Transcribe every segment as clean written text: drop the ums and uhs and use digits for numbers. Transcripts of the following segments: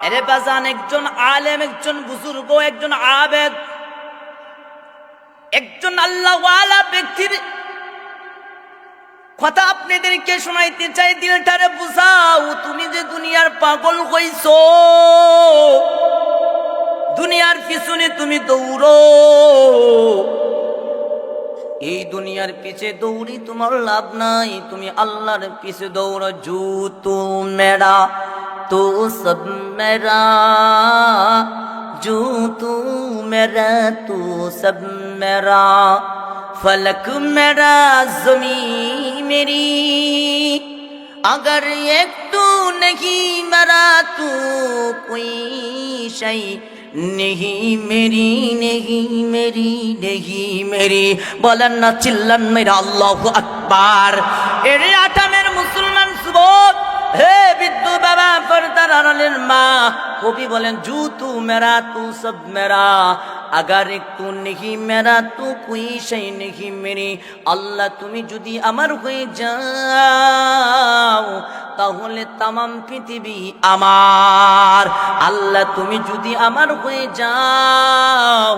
আরে বাজান, একজন আলেম, একজন বুজুর্গ, একজন আবেদ, একজন আল্লাহওয়ালা ব্যক্তির কথা আপনাদেরকে শোনাইতে চাই। দিলটারে বুঝাও, তুমি যে দুনিয়ার পাগল হইছো, দুনিয়ার পিছনে তুমি দৌড়ো, এই দুনিয়ার পিছে দৌড়ি তোমার লাভ নাই, তুমি আল্লাহর পিছে দৌড়ো। জু তু মেরা তো সব মেরা, জু তু মেরা তো সব মেরা, फलक मेरा ज़मीन मेरी, अगर एक तू नहीं मेरा तू कोई शई नहीं मेरी, नहीं मेरी, नहीं मेरी। बोलन ना चिल्लन मेरा अल्लाहु अकबर। एरे आटामेर मुसलमान सुबोध, हे बिद्दू बाबा पर्दार आড়ালের মা, কবি বলেন জু তু মেরা তু সব মেরা, अगर एक तू नहीं मेरा तू कोई शय नहीं मेरी। আল্লাহ তুমি যদি আমার হয়ে যাও তাহলে তামাম পৃথিবী আমার। আল্লাহ তুমি যদি আমার হয়ে যাও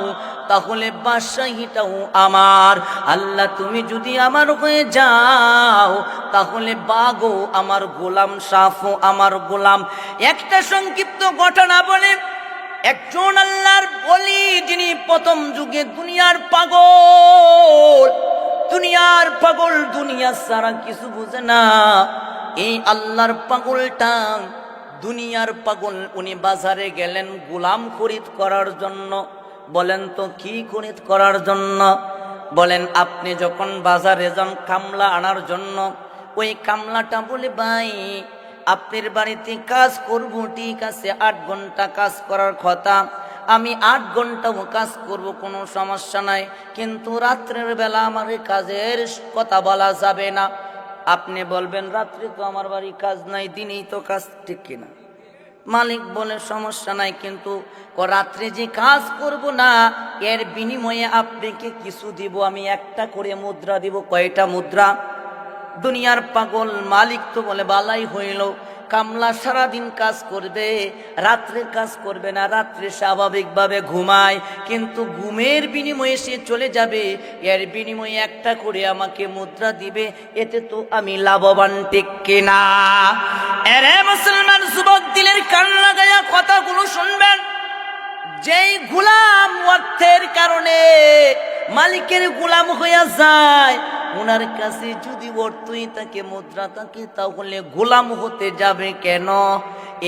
তাহলে বাদশাহীটাও আমার। আল্লাহ তুমি যদি আমার হয়ে যাও তাহলে বাগো আমার গোলাম, সাফও আমার গোলাম। একটা সংক্ষিপ্ত ঘটনা বলে, একজন আল্লাহর ওলি, যিনি প্রথম যুগে দুনিয়ার পাগল, দুনিয়ার পাগল, দুনিয়া সারা কিছু বুঝে না। এই আল্লাহর পাগলটা, দুনিয়ার পাগল, উনি বাজারে গেলেন গোলাম খরিদ করার জন্য। বলেন তো কি খরিদ করার জন্য? বলেন আপনি যখন বাজারে যান কামলা আনার জন্য, ওই কামলাটা বলে ভাই আপনার বাড়িতে কাজ করব, ঠিক আছে 8 ঘন্টা কাজ করার কথা, আমি 8 ঘন্টাও কাজ করব, কোনো সমস্যা নাই, কিন্তু রাত্রের বেলা আমার কাজের কথা বলা যাবে না। আপনি বলবেন রাত্রে তো আমার বাড়ি কাজ নাই, দিনেই তো কাজ, ঠিক কিনা? মালিক বলে সমস্যা নাই, কিন্তু রাত্রে যে কাজ করব না, এর বিনিময়ে আপনাকে কিছু দিব, আমি একটা করে মুদ্রা দিব। কয়টা মুদ্রা? দুনিয়ার পাগল মালিক তো বলে বালাই হইল, কামলা সারাদিন কাজ করবে, রাত্রে কাজ করবে না, রাত্রে স্বাভাবিকভাবে ঘুমায়, কিন্তু ঘুমের বিনিময়ে সে চলে যাবে, এর বিনিময়ে একটা করে আমাকে মুদ্রা দিবে, এতে তো আমি লাভবান, ঠিক কিনা? এরে মুসলমান যুবক, দিলের কান লাগাইয়া কথাগুলো শুনবেন। যেই গোলাম অর্থের কারণে মালিকের গোলাম হইয়া যায়, ওনার কাছে যদি অর্থই তাকে, মুদ্রা থাকে, তাহলে গোলাম হতে যাবে কেন?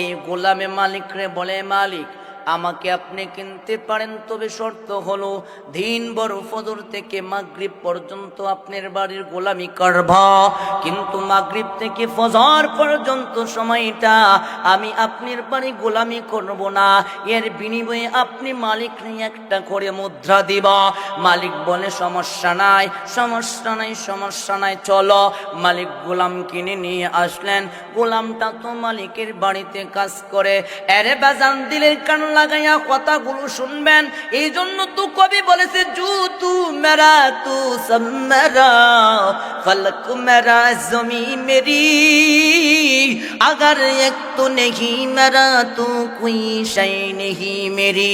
এই গোলামে মালিকরে বলে, মালিক আমাকে আপনি কিনতে পারেন, তবে শর্ত হলো দিন বড় ফজর থেকে মাগরিব পর্যন্ত আপনার বাড়ির গোলামি করব, কিন্তু মাগরিব থেকে ফজর পর্যন্ত সময়টা আমি আপনার বাড়ি গোলামি করব না, এর বিনিময়ে আপনি মালিকরে একটা করে মুদ্রা দিব। মালিক বলে সমস্যা নাই, সমস্যা নাই, সমস্যা নাই, চলো। মালিক গোলাম কিনে নিয়ে আসলেন, গোলামটা তো মালিকের বাড়িতে কাজ করে। এরে বাজান, দিলের কান লাগাইয়া কথাগুলো শুনবেন। এই জন্য তো কবি বলেছে জু তু মেরা তু সব মেরা, ফলক মেরা জমি মেরি, अगर एक तो नहीं मेरा तू कोई शय नहीं मेरी।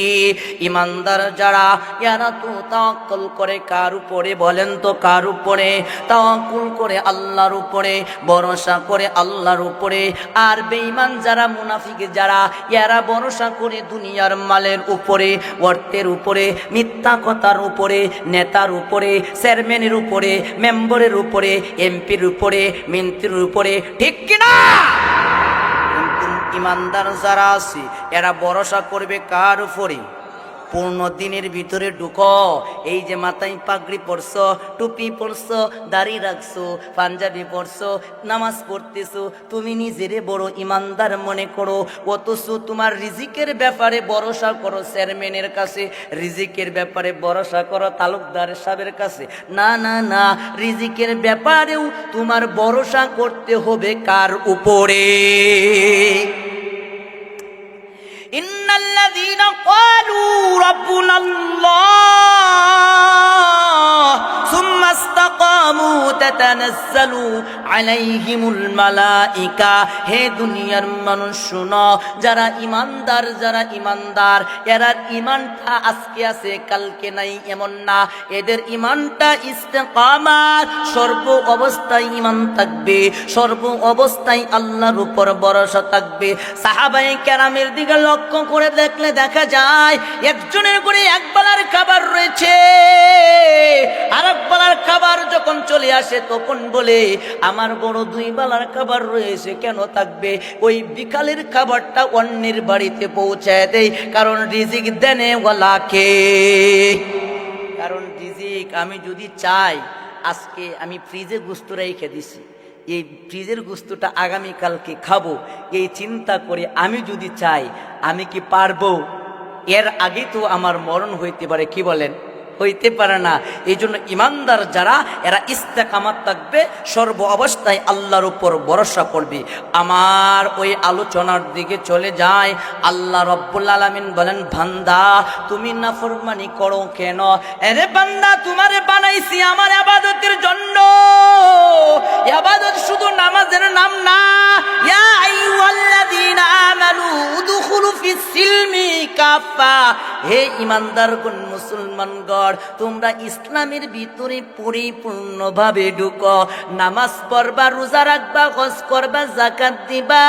ইমানদার যারা, এরা তো তাওয়াক্কুল করে কার উপরে? বলেন তো কার উপরে? তাওয়াক্কুল করে আল্লাহর উপরে, ভরসা করে আল্লাহর উপরে। আর বেঈমান যারা, মুনাফিক যারা, এরা ভরসা করে দুনিয়ার মালের উপরে, অর্থের উপরে, মিথ্যা কথার উপরে, নেতার উপরে, চেয়ারম্যানের উপরে, মেম্বারের উপরে, এমপির উপরে, মন্ত্রীর উপরে, ঠিক কিনা? ইমানদার যারা আছে এরা ভরসা করবে কার উপরে? পূর্ণ দিনের ভিতরে ঢুকো। এই যে মাথায় পাগড়ি পরছো, টুপি পরছো, দাড়ি রাখছো, পাঞ্জাবি পরছো, নামাজ পড়তেছো, তুমি নিজেরে বড় ইমানদার মনে করো, অথচ তোমার রিজিকের ব্যাপারে ভরসা করো চেয়ারম্যানের কাছে, রিজিকের ব্যাপারে ভরসা করো তালুকদার সাহেবের কাছে। না না না, রিজিকের ব্যাপারেও তোমার ভরসা করতে হবে কার উপরে? ইন্নাল্লাযীনা ক্বালু রাব্বুনাল্লাহ সুম্মা মাস্তাকামু তাতানাজ্জালু আলাইহিমুল মালাইকা। হে দুনিয়ার মানুষ শুনো, যারা ইমানদার এরা ইমানটা আজকে আছে কালকে নাই এমন না, এদের ইমানটা ইস্তেকামাত, সর্ব অবস্থায় ইমান থাকবে, সর্ব অবস্থায় আল্লাহর উপর ভরসা থাকবে। সাহাবায়ে কেরামের দিকে লক্ষ্য করে দেখলে দেখা যায় একজনের করে এক বেলার খাবার রয়েছে, আর এক বেলার খাবার যখন চলে আসে তখন বলে আমার বড় দুই বেলার খাবার রয়েছে। কেন থাকবে? ওই বিকালের খাবারটা অন্যের বাড়িতে পৌঁছায় দেয়, কারণ রিজিক দেনে ওয়ালাকে, কারণ রিজিক আমি যদি চাই আজকে আমি ফ্রিজে গোস্ত রেখে দিছি, এই ফ্রিজের গোস্তটা আগামীকালকে খাবো, এই চিন্তা করে আমি যদি চাই আমি কি পারবো? এর আগে তো আমার মরণ হইতে পারে, কি বলেন? হইতে পারে না। এই জন্য ইমানদার যারা এরা ইস্তেকামাত থাকবে, সর্ব অবস্থায় আল্লাহর উপর ভরসা করবে। আমার ওই আলোচনার দিকে চলে যায়। আল্লাহ রব্বুল আলামিন বলেন, বান্দা তুমি নাফরমানি করো কেন? আরে বান্দা তোমারে বানাইছি আমার ইবাদতের জন্য। ইবাদত শুধু নামাজের নাম না। ইয়া আইয়ুহাল্লাযীনা আমানু উদখুলু ফিস সিলমি কাফা। হে ইমানদারগণ, মুসলমানগণ, তোমরা ইসলামের ভিতরে পরিপূর্ণভাবে ঢুকো। নামাজ পড়বা, রোজা রাখবা, হজ করবা, যাকাত দিবা,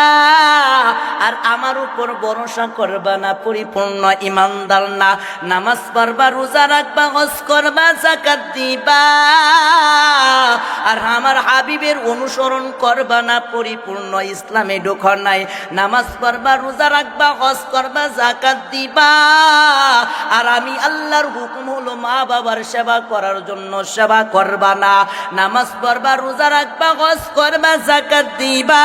আর আমার উপর ভরসা করবা না, পরিপূর্ণ ইমানদার না। নামাজ পড়বা, রোজা রাখবা, হজ করবা, যাকাত দিবা, আর আমার হাবিবের অনুসরণ করবা না, পরিপূর্ণ ইসলামে ঢুকো নাই। নামাজ পড়বা, রোজা রাখবা, হজ করবা, যাকাত দিবা, আর আমি আল্লাহর হুকুম হলো মা বাবার সেবা করার জন্য সেবা করবা না। নামাজ পড়বা, রোজা রাখবা, হজ করবা, যাকাত দিবা,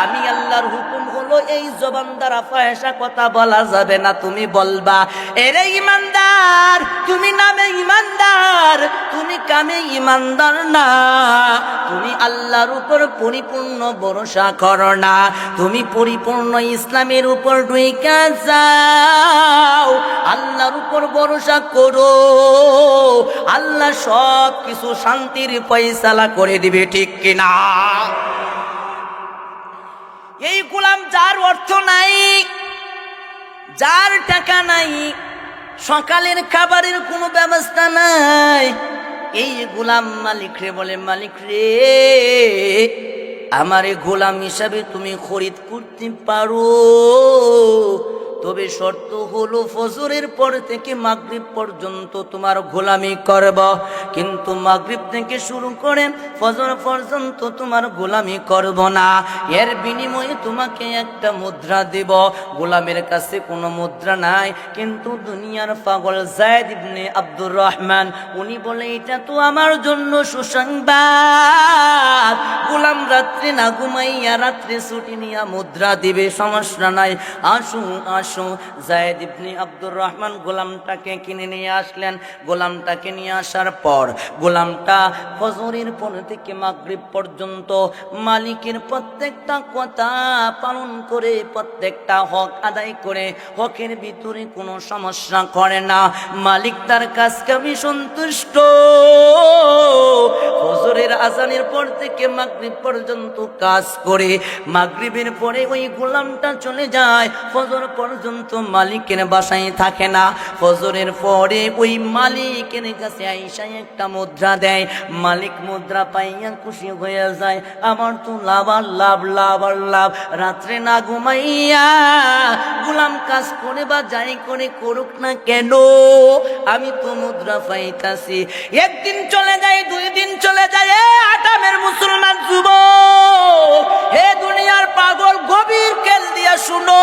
আমি আল্লাহর হুকুম হলো এই জবান দ্বারা ফাহিশা কথা বলা যাবে না, তুমি বলবা। এরে ইমানদার, তুমি নামে ইমানদার, তুমি কামে ইমানদার না। তুমি আল্লাহর উপর পরিপূর্ণ ভরসা করো না, তুমি পরিপূর্ণ ইসলামের উপর ঢুইকা যাও, আল্লাহর উপর ভরসা করো। আল্লাহ সব কিছু শান্তির ফয়সালা করে দিবে, ঠিক কিনা? এই গোলাম যার অর্থ নাই, যার টাকা নাই, সকালের খাবারের কোনো ব্যবস্থা নাই, এই গোলাম মালিক রে বলে, মালিক রে আমারে গোলাম হিসাবে তুমি খরিদ করতে পারো, তবে শর্ত হলো ফজরের পর থেকে মাগরিব পর্যন্ত তোমার গোলামি করব, কিন্তু মাগরিব থেকে শুরু করে ফজর পর্যন্ত তোমার গোলামি করব না। এর বিনিময়ে তোমাকে একটা মুদ্রা দেব। গোলামের কাছে কোনো মুদ্রা নাই, কিন্তু দুনিয়ার পাগল যায়েদ ইবনে আব্দুর রহমান উনি বলে, এটা তো আমার জন্য সুসংবাদ। গোলাম রাত্রে না ঘুমাইয়া রাত্রে ছুটি নিয়ে মুদ্রা দিবে, সমস্যা নাই, আসুন আসুন। যায়েদ ইবনে আব্দুর রহমান গোলামটাকে কিনে নিয়ে আসলেন। গোলামটাকে নিয়ে আসার পর গোলামটা ফজরের পর থেকে মাগরিব পর্যন্ত মালিকের প্রত্যেকটা কথা পালন করে, প্রত্যেকটা হক আদায় করে, হকের ভিতরে কোনো সমস্যা করে না। মালিক তার কাজকে আমি সন্তুষ্ট। ফজরের আজানের পর থেকে মাগরিব পর্যন্ত কাজ করে, মাগরিবের পরে ওই গোলামটা চলে যায়, ফজর পর্যন্ত মালিকের বাসায় থাকে না। ফজরের পরে ওই মালিকের কাছে আইসা একটা মুদ্রা দেয়। মালিক মুদ্রা পাইয়া খুশি হয়ে যায়, আমার তো লাভ আর লাভ, লাভ আর লাভ। রাত্রে না ঘুমাইয়া গোলাম কাজ করে বা যাই করে করুক না কেন, আমি তো মুদ্রা পাইতাছি। একদিন চলে যায়, 2 দিন চলে যায়। আটামের মুসলমান যুবক, হে দুনিয়ার পাগল, গভীর খেল দিয়া শুনো।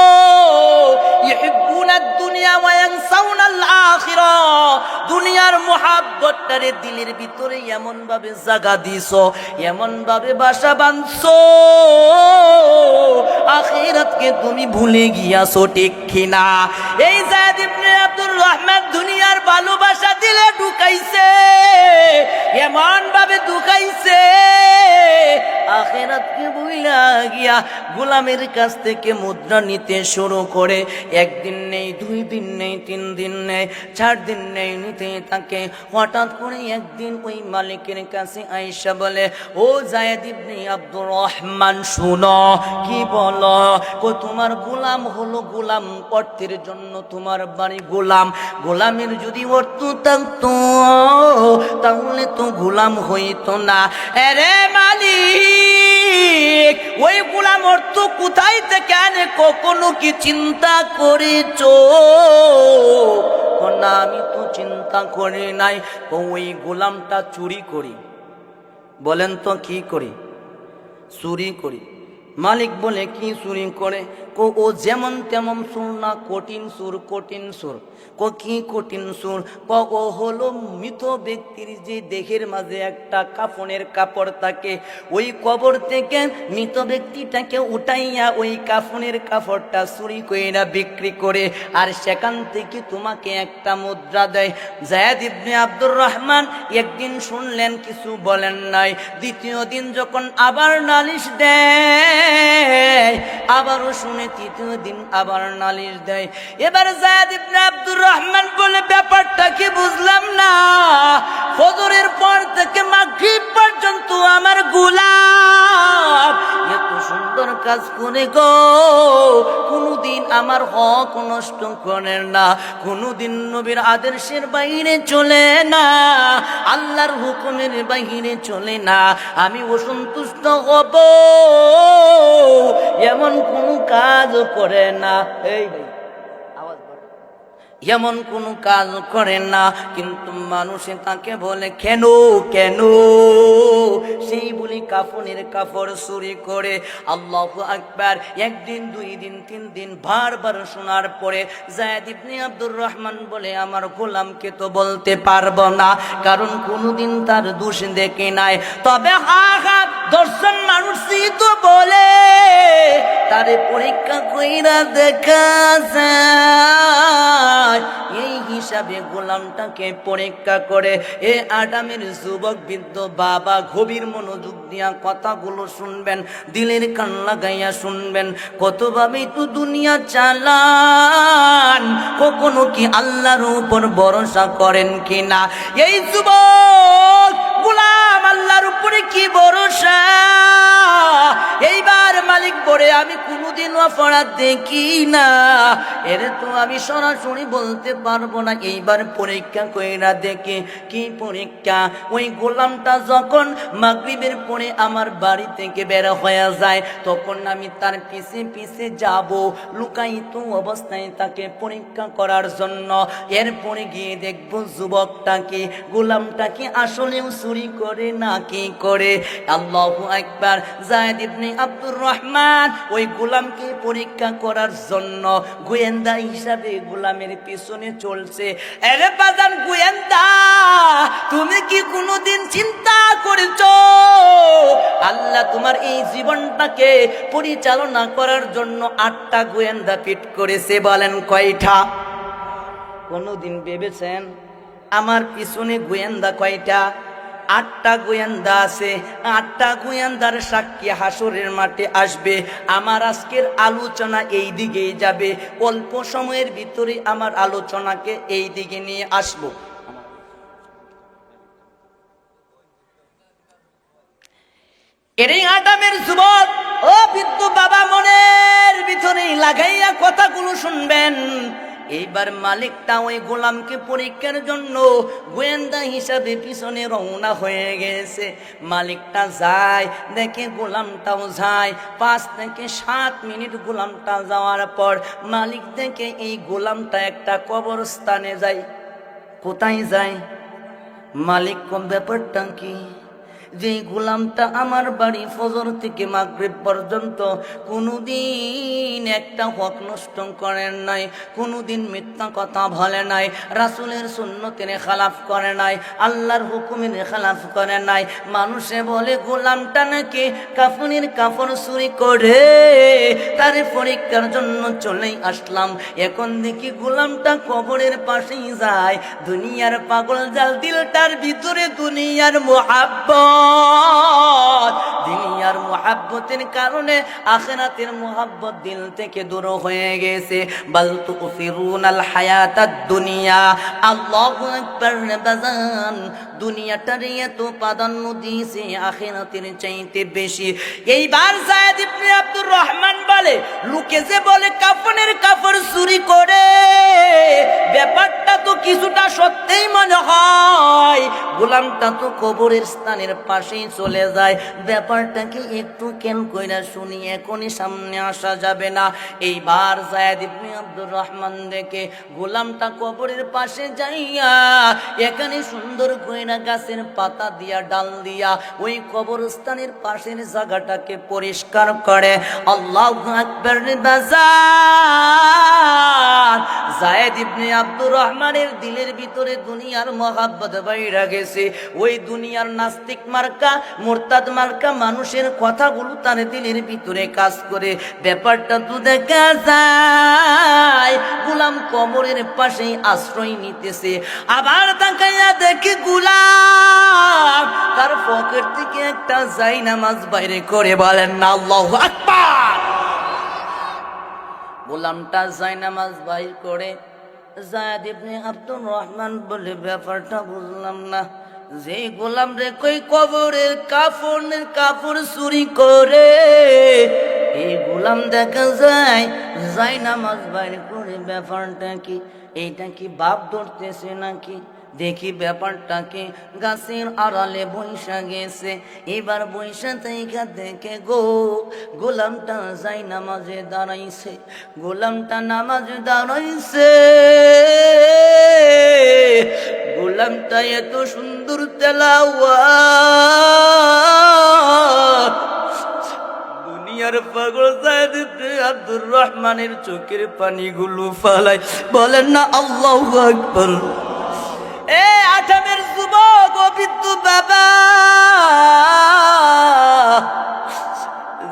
দুনিয়ার মুহাব্বতটারে দিলের ভিতরে এমন ভাবে জায়গা দিছো, এমন ভাবে বাসা বাঁধছো, আখিরাতকে তুমি ভুলে গিয়াছো, ঠিক কিনা? এই যায়েদ ইবনে আব্দুর রহমান দুনিয়ার ভালোবাসা দিলে ঢুকাইছে, এমন ভাবে ঢুকাইছে আখিরাতকে ভুইলা গিয়া গোলামের কাছ থেকে মুদ্রা নিতে শুরু করে। একদিন নেই, 2 দিন নেই, 3 দিন নেই, 4 দিন নেই, নিতে থাকে। হঠাৎ করে একদিন ওই মালিকের কাছে আয়েশা বলে, ও যায়েদ ইবনে আব্দুর রহমান, শুনো। কি বলো? তোমার গোলাম হলো গোলাম, অর্থের জন্য তোমার বাড়ি গোলাম। গোলামের যদি অর্থ থাকতো তাহলে তো গোলাম হইতো না। আরে মালিক, ওই গোলাম অর্থ কোথায় থেকে আনে কখনো কি চিন্তা করেছো? না, আমি তো চিন্তা করি নাই। ওই গোলামটা চুরি করি। বলেন তো কি করি? চুরি করি। মালিক বলে, কি চুরি করে? ও যেমন তেমন সুর না, কঠিন সুর, কঠিন সুর। কি কঠিন সুর? ও হলো মৃত ব্যক্তির যে দেহের মাঝে একটা কাফনের কাপড় থাকে, ওই কবর থেকে মৃত ব্যক্তিটাকে উঠাইয়া ওই কাফনের কাপড়টা চুরি কইরা বিক্রি করে, আর সেখান থেকে তোমাকে একটা মুদ্রা দেয়। যায়েদ ইবনে আব্দুর রহমান একদিন শুনলেন, কিছু বলেন নাই। দ্বিতীয় দিন যখন আবার নালিশ দেয়, আবারও শুনে, তৃতীয় দিন আবার নালিশ দেয়। এবার যায়েদ ইবনে আব্দুর রহমান বলে, ব্যাপারটা কি বুঝলাম না। ফজরের পর থেকে মাগরিব পর্যন্ত আমার গোলাম এত সুন্দর কাজ করে গো, কোনদিন আমার হক নষ্ট করে না, কোনদিন নবীর আদর্শের বাইরে চলে না, আল্লাহর হুকুমের বাইরে চলে না। আমি অসন্তুষ্ট হব এমন কোন কাজ করে না। এই এমন কোন কাজ করে না, কিন্তু মানুষে তাকে বলে কেন কেন? সেই বলি কাফনের কাপড় চুরি করে। আল্লাহু আকবার। একদিন, 2 দিন, 3 দিন বারবার শোনার পরে যায়েদ ইবনে আব্দুর রহমান বলে, আমার গোলামকে তো বলতে পারবো না, কারণ কোনদিন তার দোষ দেখে নাই। তবে দর্শন মানুষই তো বলে, তারে পরীক্ষা কইরা দেখা যায়। এই হিসাবে গোলামটাকে পরীক্ষা করে। এ আডামের যুবক বৃদ্ধ বাবা, গভীর মনোযোগ দিয়া কথাগুলো শুনবেন, দিলের কান লাগাইয়া শুনবেন। কতভাবেই তো দুনিয়া চালান, কখনো কি আল্লাহর উপর ভরসা করেন কিনা? এই যুবক গোলাম, আল্লাহর উপরে কি ভরসা? এইবার মালিক বলে, আমি কোনোদিন অপরাধ দেখি না, এর তো আমি সরাসরি বলতে পারবো না। এইবার পরীক্ষা কইরা দেখে। কি পরীক্ষা? ওই গোলামটা যখন মাগরিবের পরে আমার বাড়ি থেকে বের হয়ে যায়, তখন আমি তার পিছে পিছে যাব, লুকায়িত অবস্থায় তাকে পরীক্ষা করার জন্য। এরপরে গিয়ে দেখবো যুবকটাকে, গোলামটাকে আসলেও চুরি করে না কি করে। আল্লাহু আকবার। যায়েদ ইবনে আব্দুর রহমান ওই গোলামকে পরীক্ষা করার জন্য গোয়েন্দা হিসাবে গোলামের পিছনে চলছে। আরে বাজান গোয়েন্দা, তুমি কি কোনোদিন চিন্তা করেছো আল্লাহ তোমার এই জীবনটাকে পরিচালনা করার জন্য 8টা গোয়েন্দা ফিট করেছে? বলেন কয়টা? কোনোদিন ভেবেছেন আমার পিছনে গোয়েন্দা কয়টা? 8টা গোয়েন্দা আছে। 8টা গোয়েন্দার সাক্ষী হাসরের মাঠে আসবে। আমার আজকের আলোচনা এই দিকেই যাবে। অল্প সময়ের ভিতরে আমার আলোচনাকে এই দিকে নিয়ে আসব। এরই আডামের যুবক ও বৃদ্ধ বাবা, মনের ভিতরে লাগাইয়া কথাগুলো শুনবেন। এইবার মালিকটা ওই গোলামকে পরীক্ষার জন্য গোয়েন্দা হিসাবে পিছনে রওনা হয়ে গেছে। মালিকটা যায়, দেখে গোলামটাও যায়। 5 থেকে 7 মিনিট গোলামটা যাওয়ার পর মালিক দেখে এই গোলামটা একটা কবরস্থানে যায়। কোথায় যায়? মালিক কোন ব্যাপারটা কি? যে গোলামটা আমার বাড়ি ফজর থেকে মাগরিব পর্যন্ত কোনোদিন একটা হক নষ্ট করেন নাই, কোনোদিন মিথ্যা কথা বলে নাই, রাসূলের সুন্নতের খেলাফ করে নাই, আল্লাহর হুকুমের খেলাফ করে নাই। মানুষে বলে গোলামটা নাকি কাফনের কাপড় চুরি করে। তার পরীক্ষার জন্য চলেই আসলাম। এখন দেখি গোলামটা কবরের পাশেই যায়। দুনিয়ার পাগল জাল, দিলটার ভিতরে দুনিয়ার মুহাব্বত। দুনিয়ার মুহাব্বতের কারণে আখিরাতের মুহাব্বত দিল থেকে দূর হয়ে গেছে। বাল তুফিরুনাল হায়াতাদ দুনিয়া, আল্লাহু আকবার। বাজান, দুনিয়াটার এত প্রাধান্য দিয়েছে আখিরাতের চাইতে বেশি। এইবার যায়েদ ইবনে আব্দুর রহমান বলে, লোকে যে বলে কাফনের কাপড় চুরি করে, ব্যাপারটা তো কিছুটা সত্যিই মনে হয়। গোলামটা তো কবরের স্থানের পাশেই চলে যায়, ব্যাপারটা কি একটু কেন কইরা শুনি, এখনই সামনে আসা যাবে না। এইবার যায়েদ ইবনে আব্দুর রহমান দেখে গোলামটা কবরের পাশে যাইয়া এখানে সুন্দর কইরা গাছের পাতা দিয়া ডাল দিয়া ওই কবরস্থানের পাশের জায়গাটাকে পরিষ্কার করে। আল্লাহু আকবার। বাজার, যায়েদ ইবনে আব্দুর রহমানের দিলের ভিতরে দুনিয়ার মহাব্বত বাইরা গেছে। ওই দুনিয়ার নাস্তিক মার্কা, মুরতাদ মার্কা মানুষের কথাগুলো তার দিলের ভিতরে কাজ করে। ব্যাপারটা তো দেখা যায় গোলাম কবরের পাশেই আশ্রয় নিতেছে। আবার তাকাইয়া দেখি গোলাম তার পকেট থেকে একটা জায়নামাজ বাইরে করে, বলেন না আল্লাহু আকবার। গোলামটা জায়নামাজ বাইর করে। যায়েদ ইবনে আব্দুর রহমান বলে, ব্যাপারটা বুঝলাম না, যে গোলাম রে কই কবরের কাপড় চুরি করে, এই গোলাম দেখা যায় জায়নামাজ বাইর করে, ব্যাপারটা কি? এইটা কি বাপ ধরতেছে নাকি? দেখি ব্যাপারটাকে গাছের আড়ালে বৈশা গেছে। এবার বৈশা থেকে দেখে গোলামটা যাই নামাজে দাঁড়াইছে। গোলামটা নামাজে দাঁড়াইছে, গোলামটা এত সুন্দর তেলাওয়াত, দুনিয়ার পাগল যায়েদ ইবনে আব্দুর রহমানের চোখের পানিগুলো ফালাই, বলেন না আল্লাহু আকবার। এ আঠামের যুবক ও বিদ্যু বাবা,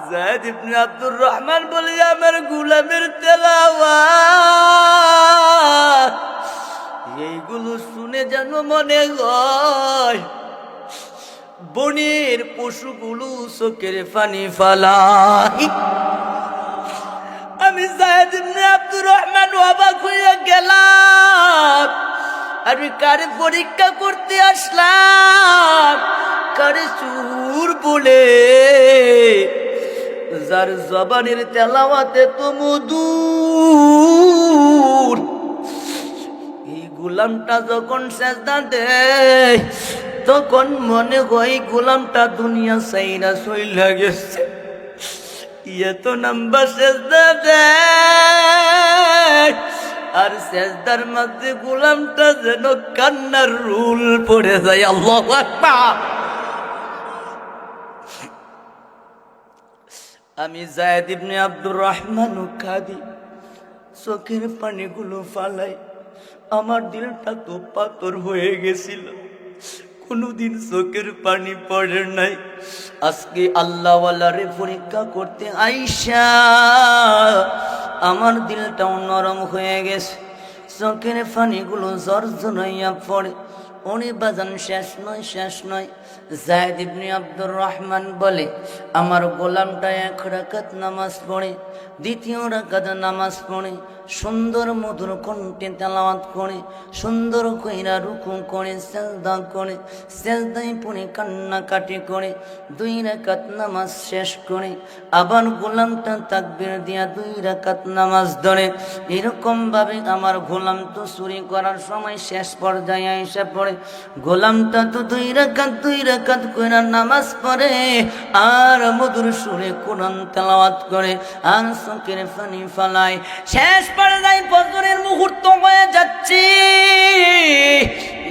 যায়েদ ইবনে আব্দুর রহমান বলে, আমার গোলামের তেলাওয়াত এইগুলো শুনে যেন মনে হয় বনের পশুগুলো চোখের পানি ফালাই। আমি যায়েদ ইবনে আব্দুর রহমান অবাক হইয়া গেলাম। আমি কারে পরীক্ষা করতে আসলাম, কারে চুর বলে, যার জবানের তেলাওয়াতে তো মধুর। এই গোলামটা যখন সেজদা দেয় তখন মনে হয় গোলামটা দুনিয়া চাইরা চইলা গেছে। এত নাম্বা সেজদা দেয়, আর সেজদার মধ্যে গোলামটা যেন কান্নার রুল পড়ে যায়। আল্লাহু আকবার। আমি যায়েদ ইবনে আব্দুর রহমান কাঁদি, চোখের পানিগুলো ফালাই। আমার দিলটা তো পাথর হয়ে গেছিল, কোনোদিন চোখের পানি পড়ে নাই। আজকে আল্লাহওয়ালারে পরীক্ষা করতে আইসা আমার দিলটাও নরম হয়ে গেছে, চোখের পানিগুলো জর্জরাইয়া পড়ে। উনি বাজান শেষ নয়। যায়েদ ইবনে আব্দুর রহমান বলে, আমার গোলামটা এক রাকাত নামাজ পড়ে, দ্বিতীয় রাকাত নামাজ পড়ে, সুন্দর মধুর কণ্ঠে তেলাওয়াত করে, সুন্দর কইরা রুকু করে, সেজদা করে, সেজদায় পড়ে কান্নাকাটি করে, 2 রাকাত নামাজ শেষ করে আবার গোলামটা তাকবীর দিয়া 2 রাকাত নামাজ ধরে। এরকম ভাবে আমার গোলাম তো চুরি করার সময় শেষ পর্যায়ে এসে পড়ে। গোলামটা তো 2 রাকাত কইরা নামাজ পড়ে, আর মধুর সুরে কোরআন তেলাওয়াত করে, আর চোখের পানি ফালায়। শেষ পর্যায়ে ফজরের মুহূর্ত হয়ে যাচ্ছে।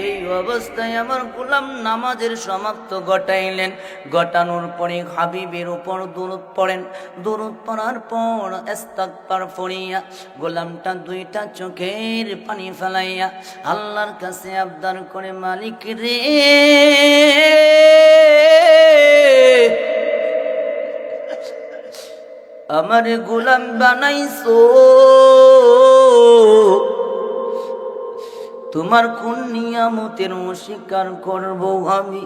এই অবস্থায় আমার গোলাম নামাজের সমাপ্ত ঘটাইলেন। ঘটানোর পরে হাবিবের উপর দরুদ পড়েন। দরুদ পড়ার পর ইস্তিগফার পড়িয়া গোলামটা 2টা চোখের পানি ফেলাইয়া আল্লাহর কাছে আবদার করে, মালিক রে, আমার গোলাম বানাইছো, তোমার কোন নিয়ামতের অস্বীকার করব আমি?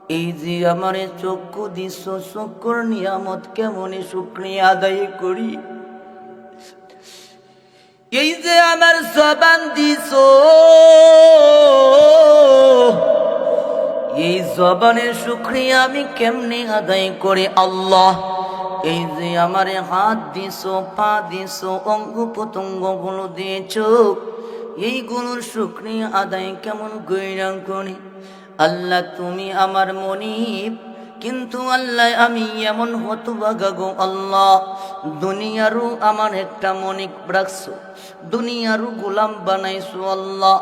এই যে আমার চক্ষু দিস, চক্ষুর নিয়ামত কেমন শুকরিয়া আদায় করি। এই যে আমার জবান দিস, এই জবানের শুকরিয়া আমি কেমনে আদায় করি আল্লাহ। এই যে আমার হাত দিস, পা দিস, অঙ্গ প্রত্যঙ্গ গুলো দিয়েছ, এইগুলোর শুকরিয়া আদায় কেমন কইরা করি আল্লাহ। তুমি আমার মনিব, কিন্তু আল্লাহ আমি এমন হতভাগা গো আল্লাহ, দুনিয়ারও আমার একটা মনিব রাখছো, দুনিয়ারও গোলাম বানাইছো আল্লাহ।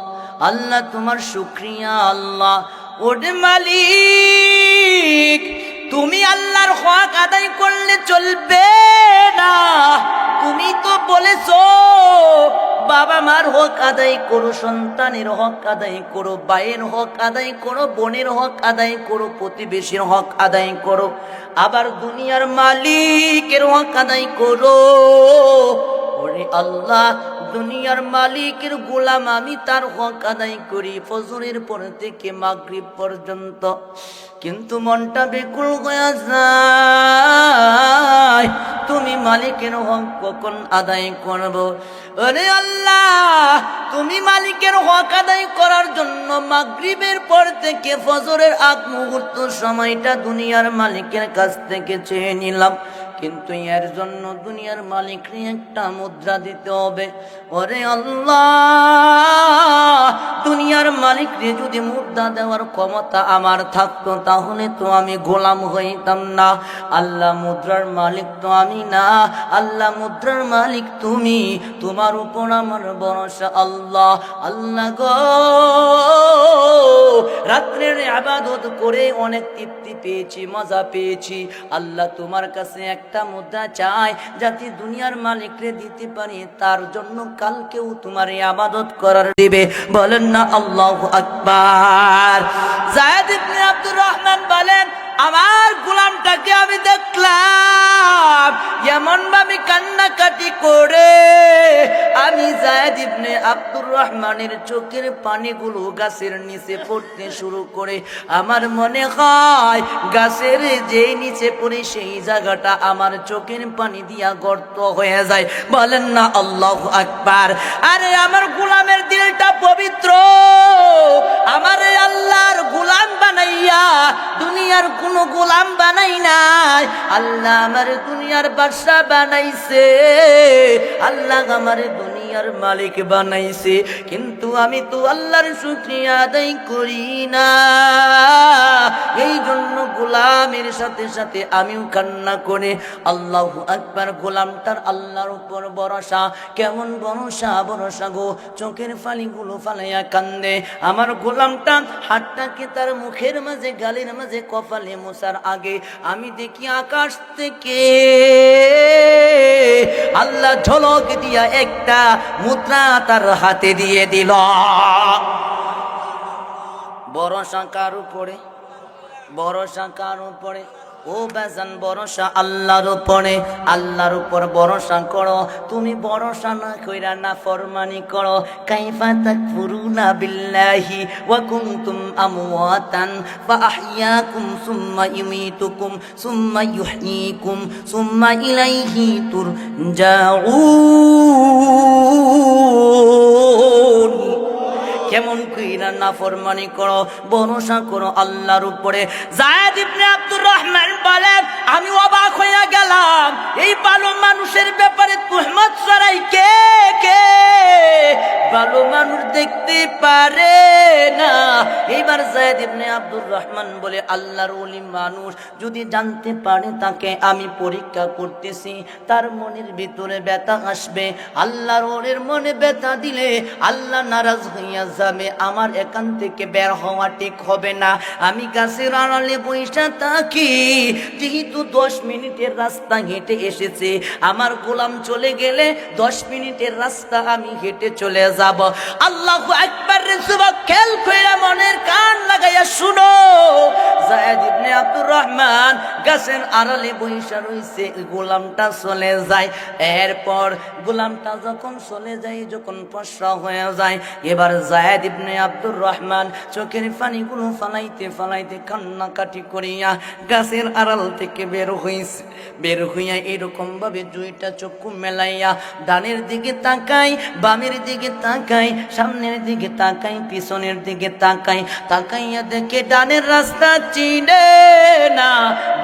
আল্লাহ তোমার শুকরিয়া আল্লাহ। ওরে মালিক, তুমি আল্লাহর হক আদায় করলে চলবে না। তুমি তো বলেছো বাবা মার হক আদায় করো, সন্তানের হক আদায় করো, ভাইয়ের হক আদায় করো, বোনের হক আদায় করো, প্রতিবেশীর হক আদায় করো, আবার দুনিয়ার মালিকের হক আদায় করো। ওরে আল্লাহ, দুনিয়ার মালিকের গোলাম আমি, তার হক আদায় করি ফজরের পর থেকে মাগরিব পর্যন্ত, কিন্তু মনটা বেকুল হয়ে যায়, তুমি মালিকের হক কখন আদায় করবো। আরে আল্লাহ, তুমি মালিকের হক আদায় করার জন্য মাগরিবের পর থেকে ফজরের আগ মুহূর্ত সময়টা দুনিয়ার মালিকের কাছ থেকে চেয়ে নিলাম, কিন্তু এর জন্য দুনিয়ার মালিককে একটা মুদ্রা দিতে হবে। ওরে আল্লাহ, দুনিয়ার মালিককে যদি মুদ্রা দেওয়ার ক্ষমতা আমার থাকতো, তাহলে তো আমি গোলাম হইতাম না। আল্লাহ মুদ্রার মালিক তো আমি না, আল্লাহ মুদ্রার মালিক তুমি, তোমার উপর আমার ভরসা আল্লাহ। আল্লাহ গো, রাত্রের ইবাদত করে অনেক তৃপ্তি পেয়েছি, মজা পেয়েছি। আল্লাহ তোমার কাছে একটা মুদ্রা চাই, যাতে দুনিয়ার মালিকরে দিতে পারি, তার জন্য কালকেও তোমার ইবাদত করার দিবে। বলেন না আল্লাহু আকবার। যায়েদ ইবনে আব্দুর রহমান বলেন, আমার গোলামটাকে আমি দেখলাম এমন ভাবে কান্নাকাটি করে, আমি যায়েদ ইবনে আব্দুর রহমানের চোখের পানিগুলো গাছের নিচে পড়তে শুরু করে। আমার মনে হয় গাছের যেই নিচে পড়ে সেই জায়গাটা আমার চোখের পানি দিয়া গর্ত হয়ে যায়। বলেন না আল্লাহু আকবার। আরে আমার গোলামের দিলটা পবিত্র, আমার আল্লাহর গোলাম বানাইয়া দুনিয়ার কোনো গোলাম বানাই নাই। আল্লাহ আমার দুনিয়ার বাদশা বানাইছে, আল্লাহ আমার দুনিয়ার মালিক বানাইছে, কিন্তু আমি তো আল্লাহর শুকরিয়া আদায় করি না। এই জন্য গোলামের সাথে সাথে আমিও কান্না করে আল্লাহু আকবার। গোলামটার আল্লাহর উপর ভরসা, কেমন ভরসা, ভরসা গো, চোখের ফালিগুলো ফালাইয়া কান্দে। আমার গোলামটা হাতটাকে তার মুখের মাঝে, গালের মাঝে, কপালে মোছার আগে আমি দেখি আকাশ থেকে আল্লাহ ঝলক দিয়া একটা মুদ্রা তার হাতে দিয়ে দিল। ভরসা কার উপরে? ভরসা কার উপরে? ও বেজান, ভরসা আল্লাহর উপরে। আল্লাহর উপর ভরসা করো। তুমি ভরসা না কইরা না ফরমানি করো। কাইফা তাকফুরুনা বিল্লাহি ওয়া কুনতুম আমওয়াতান ফাআহইয়াকুম সুম্মা ইউমীতুকুম সুম্মা ইউহয়ীকুম সুম্মা ইলাইহি তুরজাউন। কেমন কইরা নাফরমানি করো, ভরসা করো আল্লাহর উপরে। যায়েদ ইবনে আব্দুর রহমান বলেন, আমি অবাক হইয়া গেলাম, এই ভালো মানুষের ব্যাপারে তুহমত ছড়াই কে কে? ভালো মানুষ দেখতে পারে না। এবার যায়েদ ইবনে আব্দুর রহমান বলে, আল্লাহর ওলি মানুষ যদি জানতে পারে তাকে আমি পরীক্ষা করতেছি, তার মনের ভিতরে ব্যথা আসবে। আল্লাহর ওলির মনে ব্যথা দিলে আল্লাহ নারাজ হইয়া যাবে, আমার এখান থেকে বের হওয়া ঠিক হবে না। আমি গাছের আড়ালে বইসা থাকি, যেহেতু 10 মিনিটের রাস্তা হেঁটে এসেছে, আমার গোলাম চলে গেলে 10 মিনিটের রাস্তা আমি হেঁটে চলে যাব। আল্লাহু আকবার। যুবক খেয়াল কইরা মনের কান লাগাইয়া শুনো, যায়েদ ইবনে আব্দুর রহমান গাছের আড়ালে বইসা রইছে, গোলামটা চলে যায়। এরপর গোলামটা যখন চলে যায়, যখন পশরা হয়ে যায়, এবার যায়েদ ইবনে আব্দুর রহমান চোখের পানিগুলো ফালাইতে ফালাইতে কান্নাকাটি করিয়া গাছের আড়াল থেকে বের হইছে। বের হইয়া এরকম ভাবে দুইটা চক্ষু মেলাইয়া ডানের দিকে তাকাই, বামের দিকে তাকাই, সামনের দিকে তাকাই, পিছনের দিকে তাকাই। তাকাইয়া দেখে ডানের রাস্তা চিনে না,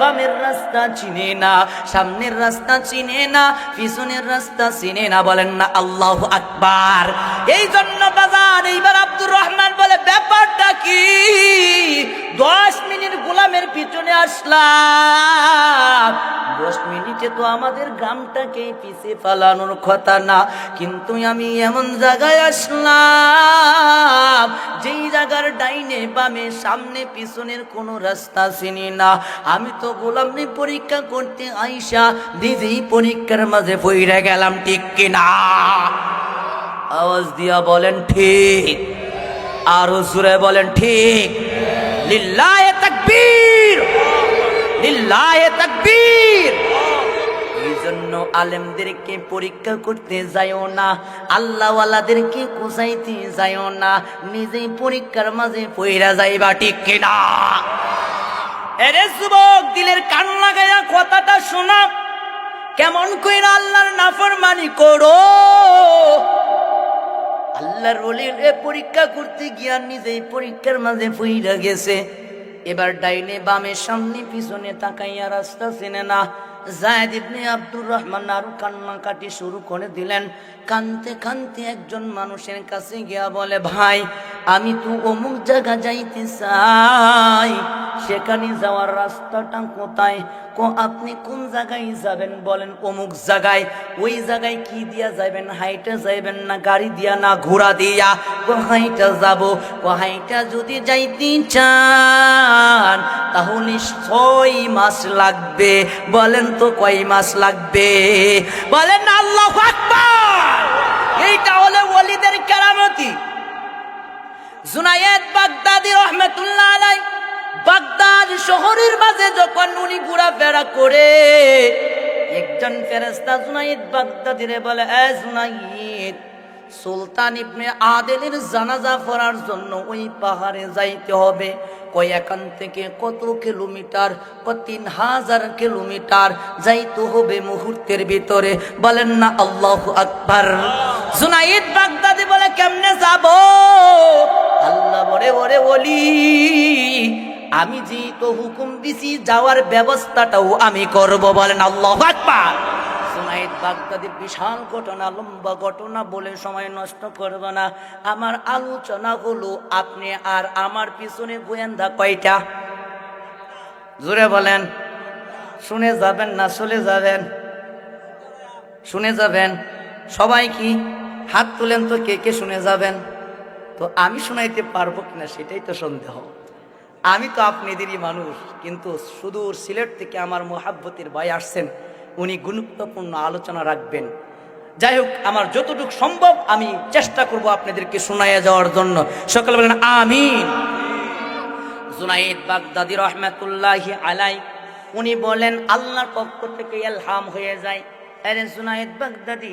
বামের রাস্তা চিনে না, সামনের রাস্তা চিনে না, পিছনের রাস্তা চিনে না। বলেন না আল্লাহু আকবার। এই জন্য বাজার এইবার আব্দুর রহমান বলে, ব্যাপারটা কি? 10 মিনিট গোলামের পিছনে আসলাম, 10 মিনিটে তো আমাদের গ্রামটাকে পিছে ফালানোর কথা না, কিন্তু আমি এমন জায়গায় আসলাম যেই জায়গার ডাইনে বামে সামনে পিছনের কোনো রাস্তা চিনি না। আমি তো গোলামনি পরীক্ষা করতে আইসা নিজেই পরীক্ষার মাঝে পইরা গেলাম, ঠিক কিনা? আওয়াজ দিয়া বলেন ঠিক, আরো জোরে বলেন ঠিক। লিল্লাহে তাকবীর, লিল্লাহে তাকবীর। এই জন্য আলেমদেরকে পরীক্ষা করতে যাইও না, আল্লাহওয়ালাদেরকে কোসাইতে যাইও না, নিজেই পরীক্ষার মাঝে পইরা যাইবা, ঠিক কিনা? এরে যুবক, দিলের কান লাগাইয়া কথাটা শোনা। কেমন কইরা আল্লাহর নাফরমানি করো? আল্লাহর ওলিরে পরীক্ষা করতে গিয়া নিজেই পরীক্ষার মাঝে পইরা গেছে। এবার ডাইনে বামে সামনে পিছনে তাকাইয়া রাস্তা চেনে না। যায়েদ ইবনে আব্দুর রহমান আরো কান্নাকাটি শুরু করে দিলেন। কানতে কানতে একজন মানুষের কাছে গিয়া বলে, ভাই আমি তো অমুক জায়গা যাইতে চাই, সেখানে যাওয়ার রাস্তাটা কোথায়? আপনি কোন জায়গায় যাবেন? বলেন অমুক জায়গায়। ওই জায়গায় কি দিয়া যাবেন? হাইটা যাইবেন না গাড়ি দিয়া না ঘোড়া দিয়া? হাইটা যাব। হাইটা যদি যাইতে চান তাহলে 6 মাস লাগবে। বলেন তো কয় মাস লাগবে? বলেন আল্লাহু আকবার। এইটা হলো ওলিদের কেরামতি। জুনায়েদ বাগদাদি রহমাতুল্লাহ আলাইহি বাগদাদ শহরের মাঝে যখন উনি ঘোরাফেরা করে, একজন ফেরেশতা জুনায়েদ বাগদাদিরে বলে, এ জুনায়েদ, সুলতান ইবনে আদেলের জানাজা পড়ার জন্য ওই পাহাড়ে যাইতে হবে। কয় এখান থেকে কত কিলোমিটার? 3000 কিলোমিটার যাইতে হবে মুহূর্তের ভিতরে। বলেন না আল্লাহু আকবার। জুনায়েদ বাগদাদি বলে, কেমনে যাব? আল্লাহ বলে, ওরে ওলি, আমি যে তো হুকুম দিছি যাওয়ার ব্যবস্থাটাও আমি করব। বলেন আল্লাহু আকবার। জুনায়েদ বাগদাদি বিশাল ঘটনা, লম্বা ঘটনা বলে সময় নষ্ট করব না। আমার আলোচনা হলো, আপনি আর আমার পিছনে গোয়েন্দা কয়টা? জোরে বলেন। শুনে যাবেন না চলে যাবেন? শুনে যাবেন সবাই। কি হাত তুলেন তো, কে কে শুনে যাবেন? তো আমি শোনাইতে পারবো কিনা সেটাই তো সন্দেহ। আমি তো আপনাদেরই মানুষ, কিন্তু সুদূর সিলেট থেকে আমার মোহাব্বতের ভাই আসছেন, উনি গুরুত্বপূর্ণ আলোচনা রাখবেন। যাই হোক, আমার যতটুকু সম্ভব আমি চেষ্টা করব আপনাদেরকে শোনাইয়া যাওয়ার জন্য। সকলে বলেন আমিন। জুনায়েদ বাগদাদি রহমাতুল্লাহি আলাইহি উনি বলেন, আল্লাহর পক্ষ থেকে ইলহাম হয়ে যায়, আরে জুনায়েদ বাগদাদি,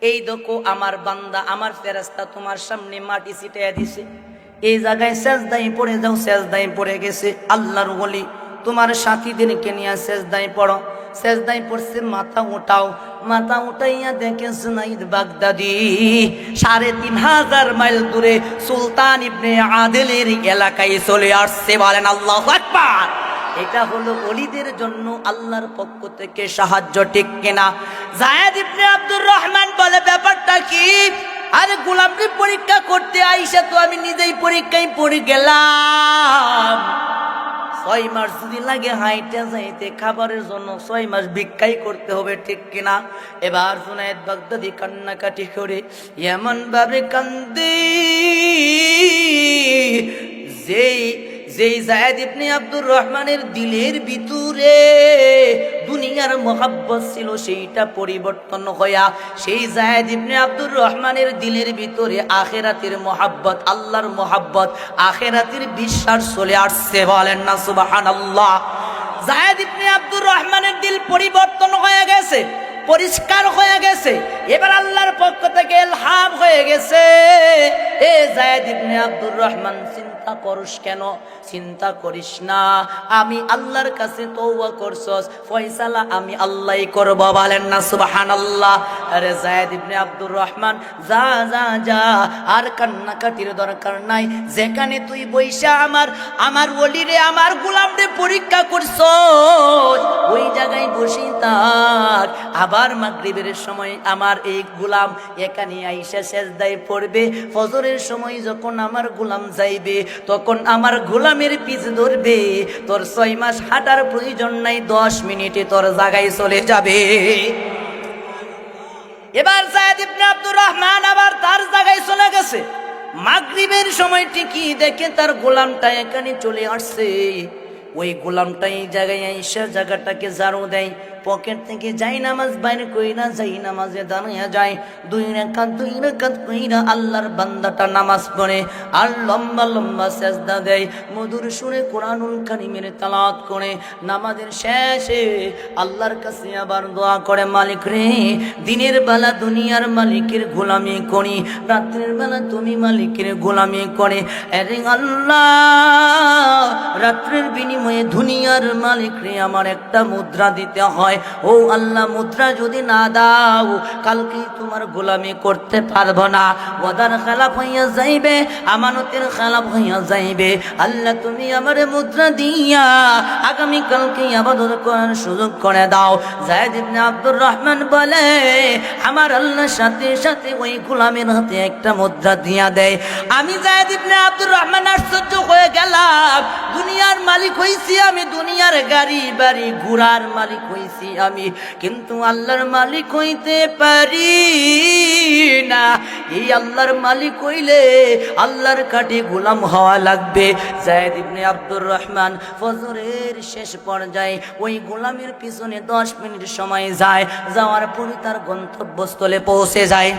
এই দেখো আমার বান্দা, আমার ফেরেশতা তোমার সামনে মাটি ছিটাইয়া দিছে, এই জায়গায় সেজদায় পড়ে যাও। সেজদায় পড়ে গেছে। আল্লাহর ওলি, তোমার সাথীদেরকে নিয়ে সেজদায় পড়ো। সেজদায় পড়ছে, মাথা উঠাও। মাথা উঠাইয়া দেখে জুনায়েদ বাগদাদি 3500 মাইল দূরে সুলতান ইবনে আদেলের এলাকায় চলে আসছে। বলেন আল্লাহু আকবার। এটা হলো ওলিদের জন্য আল্লাহর পক্ষ থেকে সাহায্য, ঠিক কিনা? যায়েদ ইবনে আব্দুর রহমান বলে, ব্যাপারটা কি? আরে গোলামকে পরীক্ষা করতে আইসা তো আমি নিজেই পরীক্ষায় পড়ে গেলাম। 6 মাস যদি লাগে হাইটা যাইতে, খাবারের জন্য 6 মাস ভিক্ষাই করতে হবে, ঠিক কিনা? এবার জুনায়েদ বাগদাদি কান্নাকাটি করে এমন ভাবে কান্দে যেই যায়েদ ইবনে আব্দুর রহমানের দিলের ভিতরে দুনিয়ার মহাব্বত ছিল, সেইটা পরিবর্তন হইয়া সেই যায়েদ ইবনে আব্দুর রহমানের দিলের ভিতরে আখিরাতের মহাব্বত, আল্লাহর মহাব্বত, আখিরাতের বিশ্বাস চলে আসছে। বলেন না সুবহানাল্লাহ। যায়েদ ইবনে আব্দুর রহমানের দিল পরিবর্তন হয়ে গেছে, পরিষ্কার হয়ে গেছে, এবার আল্লাহর পক্ষ থেকে ইলহাম হয়ে গেছে। এ যায়েদ ইবনে আব্দুর রহমান, চিন্তা করিস কেন? চিন্তা করিস না, আমি আল্লাহর কাছে তওবা করছস, ফয়সালা আমি আল্লাহই করব। বলেন না সুবহানাল্লাহ। আরে যায়েদ ইবনে আব্দুর রহমান, যা যা যা, আর কান্নাকাটির দরকার নাই। যেখানে তুই বইসা আমার ওলিরে, আমার গোলামরে পরীক্ষা করছস, ওই জায়গায় বসি থাক। আবার মাগরিবের সময় আমার এই গোলাম এখানে আইসা সেজদায় পড়বে। ফজরের সময় যখন আমার গোলাম যাইবে, তখন আমার গোলামের পিছ ধরবে। তোর 6 মাস হাঁটার প্রয়োজন নাই, 10 মিনিটে তোর জায়গায় চলে যাবে। এবার যায়েদ ইবনে আব্দুর রহমান আবার তার জায়গায় চলে গেছে। মাগরিবের সময় ঠিকই দেখে তার গোলামটা এখানে চলে আসছে। ওই গোলামটা এই জায়গায় আইসা জায়গাটাকে ঝাড়ু দেয়, পকেট থেকে যাই নামাজ বাইরে কইরা যাই নামাজে দাঁড়িয়ে যায়। 2 রাকাত কইরা আল্লাহর বান্দাটা নামাজ পড়ে আর লম্বা লম্বা সেজদা দেয়, মধুর সুরে কোরআনুল কারীমের তেলাওয়াত করে। নামাজের শেষে আল্লাহর কাছে আবার দোয়া করে, মালিক রে, দিনের বেলা দুনিয়ার মালিকের গোলামি করি, রাত্রের বেলা তুমি মালিকের গোলামি করে। আরে আল্লাহ, রাত্রের বিনিময়ে দুনিয়ার মালিক রে আমার একটা মুদ্রা দিতে হয়। ও আল্লাহ, মুদ্রা যদি না দাও, কালকে তোমার গোলামি করতে পারবো না, ওয়াদার খেলাফ হইয়া যাইবে, আমানতের খেলাফ হইয়া যাইবে। আল্লাহ, তুমি আমারে মুদ্রা দিয়া আগামী কালকে ইবাদত করার সুযোগ করে দাও। যায়েদ ইবনে আব্দুর রহমান বলে, আমার আল্লাহর সাথে সাথে ওই গোলামের হাতে একটা মুদ্রা দিয়া দেয়। আমি যায়েদ ইবনে আব্দুর রহমান আশ্চর্য হয়ে গেলাম। দুনিয়ার মালিক হইছি আমি, দুনিয়ার গাড়ি বাড়ি ঘোড়ার মালিক হইছি আমি, কিন্তু আল্লাহর মালিক হইতে পারি না। এই আল্লাহর মালিক হইলে আল্লাহর কাঠে গোলাম হওয়া লাগবে। যায়েদ ইবনে আব্দুর রহমান ফজরের শেষ পর্যায়ে ওই গোলামের পিছনে 10 মিনিট সময় যায়, যাওয়ার পরে তার গন্তব্যস্থলে পৌঁছে যায়।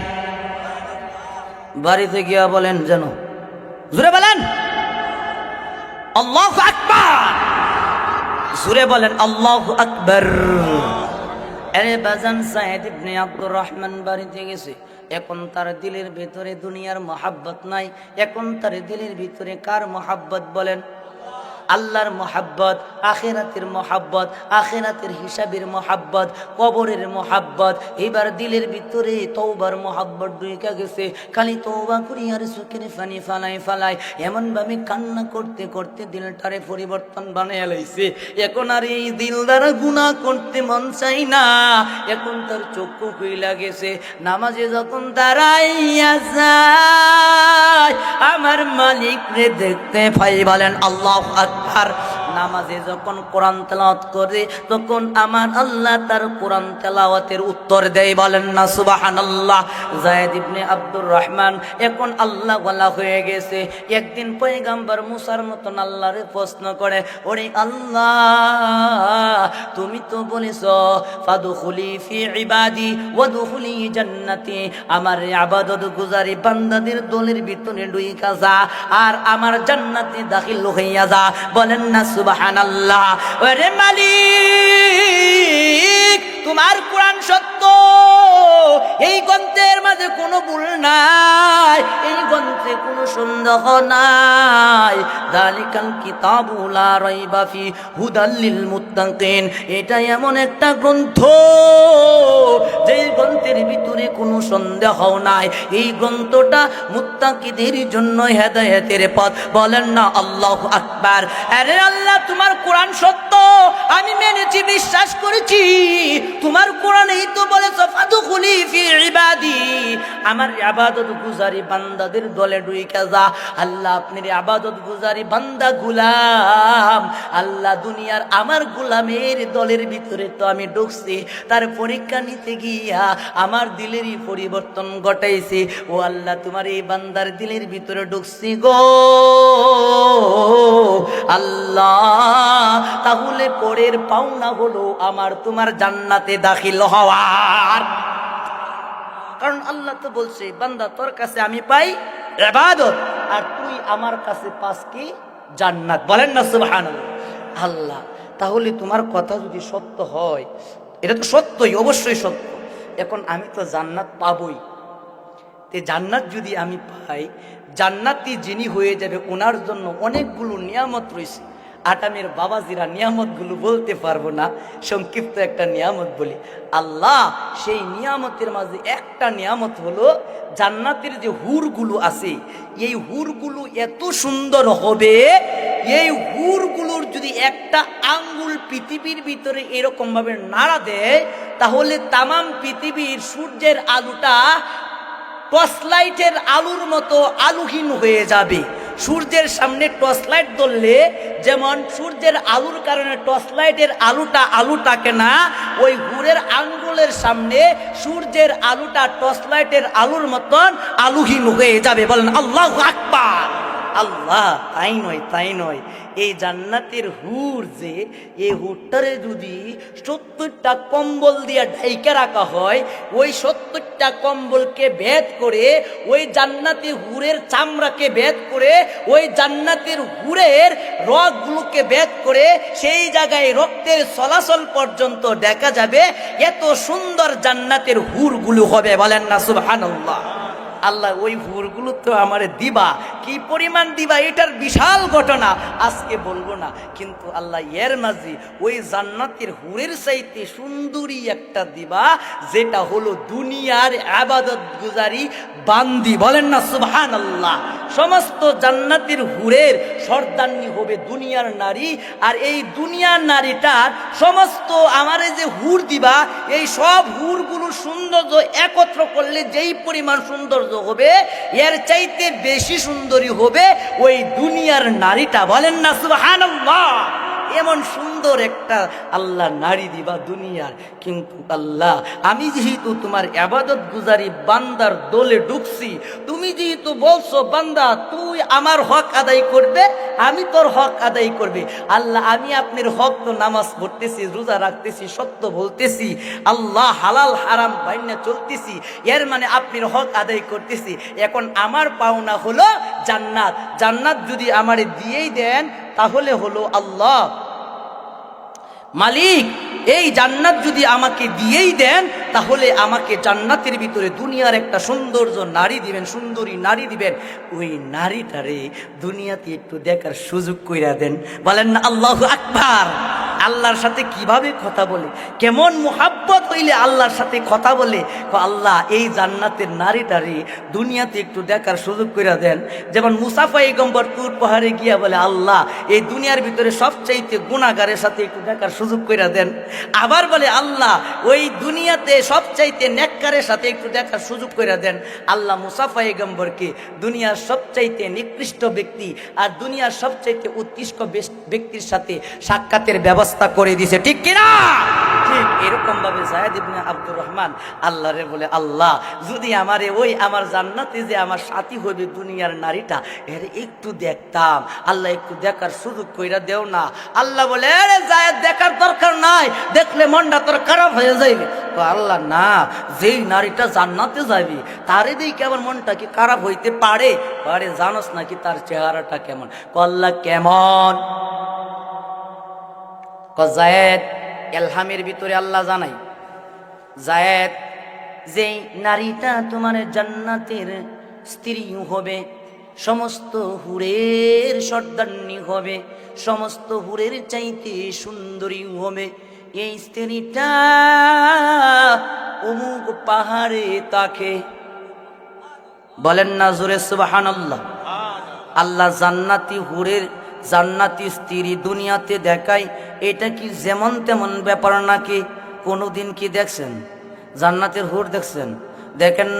বাড়িতে গিয়া বলেন, যেন জোরে বলেন আল্লাহু আকবার, জোরে বলেন আল্লাহু আকবার। আরে বাজান, যায়েদ ইবনে আব্দুর রহমান বাড়িতে গেছে। এখন তার দিলের ভিতরে দুনিয়ার মহাব্বত নাই, এখন তার দিলের ভিতরে কার মহাব্বত বলেন? আল্লাহর মহাব্বত, আখিরাতের মহাব্বত, আখিরাতের হিসাবের মহাব্বত, কবরের মহাব্বত। এবার দিলের ভিতরে তওবার মহাব্বত ঢুকে গেছে। খালি তওবা করি আর চোখের পানি ফালাই এমন ভাবে কান্না করতে করতে দিলটারে পরিবর্তন বানিয়ে লাইছে। এখন আর এই দিল দ্বারা গুনাহ করতে মন চাই না। এখন তার চক্ষু খুইলা গেছে। নামাজে যখন দাঁড়াইয়া যায়, আমার মালিক রে দেখতে পাই। বলেন আল্লাহু আকবার। নামাজে যখন কোরআন তেলাওয়াত করে, তখন আমার আল্লাহ তার কোরআন তেলাওয়াতের উত্তর দেয়। বলেন না সুবহানাল্লাহ। যায়েদ ইবনে আব্দুর রহমান এখন আল্লাহ ওয়ালা হয়ে গেছে। একদিন পয়গম্বর মুসার মতন আল্লাহরে প্রশ্ন করে, ওরে আল্লাহ, তুমি তো বলেছো ফাদখুলি ফি ইবাদি ওয়াদখুলি জান্নাতি, আমার ইবাদত গুজারি বান্দাদের দলের ভিতরে ঢুইকা যা আর আমার জান্নাতে দাখিল হইয়া যা। বলেন না সুবহানাল্লাহ। ওরে মালিক, তোমার কোরআন সত্য, এই গ্রন্থের মাঝে কোনো ভুল নাই, এই গ্রন্থে কোনো সন্দেহ নাই। যালিকাল কিতাবু লা রাইবা ফি হুদাল লিল মুত্তাকিন, এটা এমন একটা গ্রন্থ যে গ্রন্থের ভিতরে কোনো সন্দেহ নাই। এই গ্রন্থটা মুত্তাকিদের জন্য হেদায়েতের পথ। বলেন না আল্লাহু আকবার। আরে আল্লাহ, তোমার কোরআন সত্য, আমি মেনেছি, বিশ্বাস করেছি। তোমার কোরআনেই তো বলেছো ফাদখুলি ফি ইবাদি, আমার ইবাদত গুজারি বান্দাদের দলে ঘরে ঢুইকা যা। আল্লাহ আপনার ইবাদত গুজারি বান্দা গুলাম, আল্লাহ দুনিয়ার আমার গুলামের দলের ভিতরে তো আমি ঢুকছি, তার পরীক্ষা নিতে গিয়া আমার দিলেরই পরিবর্তন ঘটাইছি। ও আল্লাহ তোমার এই বান্দার দিলের ভিতরে ঢুকছি গো আল্লাহ, তাহলে পরের পাওনা হলো আমার তোমার জান্নাতে দাখিল হওয়ার। কারণ আল্লাহ তো বলছে বান্দা তোর কাছে আমি পাই ইবাদত, আর তুই আমার কাছে পাস কি জান্নাত। বলেন না সুবহানাল্লাহ। আল্লাহ তাহলে তোমার কথা যদি সত্য হয়, এটা তো সত্যই, অবশ্যই সত্য। এখন আমি তো জান্নাত পাবই, তে জান্নাত যদি আমি পাই, জান্নাতি যিনি হয়ে যাবে ওনার জন্য অনেকগুলো নিয়ামত রয়েছে। আটামের বাবাজিরা নিয়ামতগুলো বলতে পারবো না, সংক্ষিপ্ত একটা নিয়ামত বলি। আল্লাহ সেই নিয়ামতের মাঝে একটা নিয়ামত হলো জান্নাতের যে হুরগুলো আছে, এই হুরগুলো এত সুন্দর হবে, এই হুরগুলোর যদি একটা আঙ্গুল পৃথিবীর ভিতরে এরকম ভাবে নাড়া দেয়, তাহলে তামাম পৃথিবীর সূর্যের আলোটা টর্চলাইটের আলোর মতো আলোহীন হয়ে যাবে। সূর্যের সামনে টর্চ লাইট ধরলে যেমন সূর্যের আলোর কারণে টর্চ লাইটের আলো থাকে না, ওই হুরের আঙ্গুলের সামনে সূর্যের আলোটা টর্চ লাইটের আলোর মতন আলোহীন হয়ে যাবে। বলেন আল্লাহু আকবার। আল্লাহ তাই নয়, এই জান্নাতের হুর যে, এই হুরটারে যদি 70টা কম্বল দিয়ে ঢাইকা রাখা হয়, ওই 70টা কম্বলকে ভেদ করে, ওই জান্নাতি হুরের চামড়াকে ভেদ করে, ওই জান্নাতের হুরের রগগুলোকে ভেদ করে সেই জায়গায় রক্তের চলাচল পর্যন্ত দেখা যাবে। এত সুন্দর জান্নাতের হুরগুলো হবে। বলেন না সুবহানাল্লাহ। আল্লাহ ওই হুরগুলো তো আমারে দিবা, কি পরিমাণ দিবা এটার বিশাল ঘটনা, আজকে বলবো না। কিন্তু আল্লাহ এর মাঝে ওই জান্নাতের হুরের চাইতে সুন্দরী একটা দিবা, যেটা হলো দুনিয়ার ইবাদত গুজারি বান্দি। বলেন না সুবহানাল্লাহ। সমস্ত জান্নাতের হুরের সর্দারনি হবে দুনিয়ার নারী, আর এই দুনিয়ার নারীটার সমস্ত আমারে যে হুর দিবা, এই সব হুরগুলোর সৌন্দর্য একত্র করলে যেই পরিমাণ সৌন্দর্য হবে, এর চাইতে বেশি সুন্দরী হবে ওই দুনিয়ার নারীটা। বলেন না সুবহানাল্লাহ। এমন সুন্দর একটা আল্লাহ নারী দিবা দুনিয়ার। কিন্তু আল্লাহ আমি যেহেতু তোমার ইবাদত গুজারি বান্দার দলে ঢুকছি, তুমি যেহেতু বলছো বান্দা তুই আমার হক আদায় করবে, আমি তোর হক আদায় করবে। আল্লাহ আমি আপনার হক তো নামাজ পড়তেছি, রোজা রাখতেছি, সত্য বলতেছি, আল্লাহ হালাল হারাম বাইনা চলতেছি, এর মানে আপনার হক আদায় করতেছি। এখন আমার পাওনা হলো জান্নাত। জান্নাত যদি আমারে দিয়েই দেন তাহলে হলো আল্লাহ মালিক, এই জান্নাত যদি আমাকে দিয়েই দেন তাহলে আমাকে জান্নাতের ভিতরে দুনিয়ার একটা সৌন্দর্য নারী দিবেন, সুন্দরী নারী দিবেন। ওই নারীটারে দুনিয়াতে একটু দেখার সুযোগ কইরা দেন। বলেন না আল্লাহু আকবার। আল্লাহর সাথে কিভাবে কথা বলে, কেমন মুহাব্বত হইলে আল্লাহর সাথে কথা বলে। আল্লাহ এই জান্নাতের নারীটারে দুনিয়াতে একটু দেখার সুযোগ কইরা দেন। যেমন মুসা পয়গম্বর তুর পাহাড়ে গিয়া বলে আল্লাহ এই দুনিয়ার ভিতরে সবচাইতে গুনাহগারের সাথে একটু দেখার সুযোগ কইরা দেন। আবার বলে আল্লাহ ওই দুনিয়াতে সবচাইতে নেককারের সাথে একটু দেখার সুযোগ কইরা দেন। আল্লাহ মুসা পয়গম্বরকে দুনিয়ার সবচাইতে নিকৃষ্ট ব্যক্তি আর দুনিয়ার সবচাইতে উৎকৃষ্ট ব্যক্তির সাথে সাক্ষাতের ব্যবস্থা করে দিয়েছে, ঠিক কিনা? ঠিক এরকম ভাবে যায়েদ ইবনে আব্দুর রহমান আল্লাহরে বলে আল্লাহ যদি আমারে ওই আমার জান্নাতে যে আমার সাথী হবে দুনিয়ার নারীটা, এর একটু দেখতাম, আল্লাহ একটু দেখার সুযোগ কইরা দেও না। আল্লাহ বলে আরে যায়েদ দেখার দরকার নাই, দেখলে মনটা তোর খারাপ হয়ে যাইবে। তো আল্লাহ না, যেই নারীটা জান্নাতে যাবে তারে দেখে আমার মনটা কি খারাপ হইতে পারে? আরে জানোস নাকি তার চেহারাটা কেমন? আল্লাহ কেমন? যায়েদ এলহামের ভিতরে আল্লাহ জানাই, যায়েদ যেই নারীটা তোমার জান্নাতের স্ত্রী হবে, সমস্ত হুরের সর্দারনি হবে, সমস্ত হুরের চাইতে সুন্দরী হবে, এই স্ত্রীটা অমুক পাহাড়ে তাকে। বলেন না জোরে সুবহানাল্লাহ। আল্লাহ জান্নাতি হুরের জান্নাতি স্ত্রী দুনিয়াতে দেখায়, এটা কি যেমন তেমন ব্যাপার নাকি? কোনোদিন কি দেখছেন জান্নাতের হুর? দেখছেন? দেখেন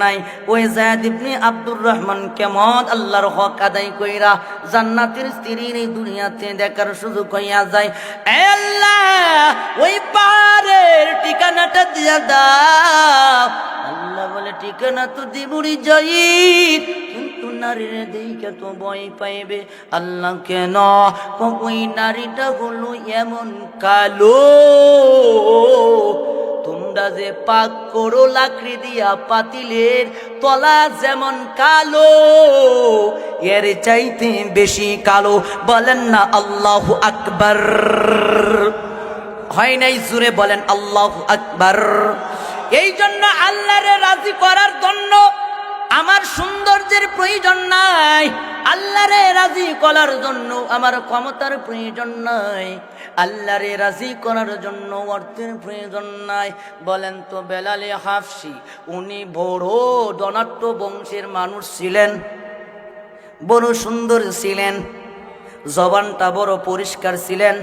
নাই ওই যায়েদ ইবনে আব্দুর রহমান কেমন আল্লাহর হক আদায় কইরা জান্নাতের স্ত্রীর এই দুনিয়াতে দেখার সুযোগ হইয়া যায়। এ আল্লাহ, ওই পাহাড়ের ঠিকানাটা দিয়া দাও। আল্লাহ বলে ঠিকানা তো দিবুরি যাই, কিন্তু নারীর দিকে তো ভয় পাইবে। আল্লাহ কেন? ওই নারীটা হলো এমন কালো, তোমরা যে পাক করো লাকড়ি দিয়া পাতিলের তলা যেমন কালো, এর চাইতে বেশি কালো। বলেন না আল্লাহু আকবার। হয় নাই? জুড়ে বলেন আল্লাহু আকবার। এই জন্য আল্লাহরে রাজি করার জন্য আমার সৌন্দর্যের প্রয়োজন নাই, আল্লাহরে রাজি করার জন্য আমার ক্ষমতার প্রয়োজন নাই, আল্লাহরে রাজি করার জন্য অর্থের প্রয়োজন নাই। বলেন তো বেলালে হাফসি উনি বড় ধনাঢ্য বংশের মানুষ ছিলেন, বড় সুন্দর ছিলেন, জবানটা বড় পরিষ্কার ছিলেন?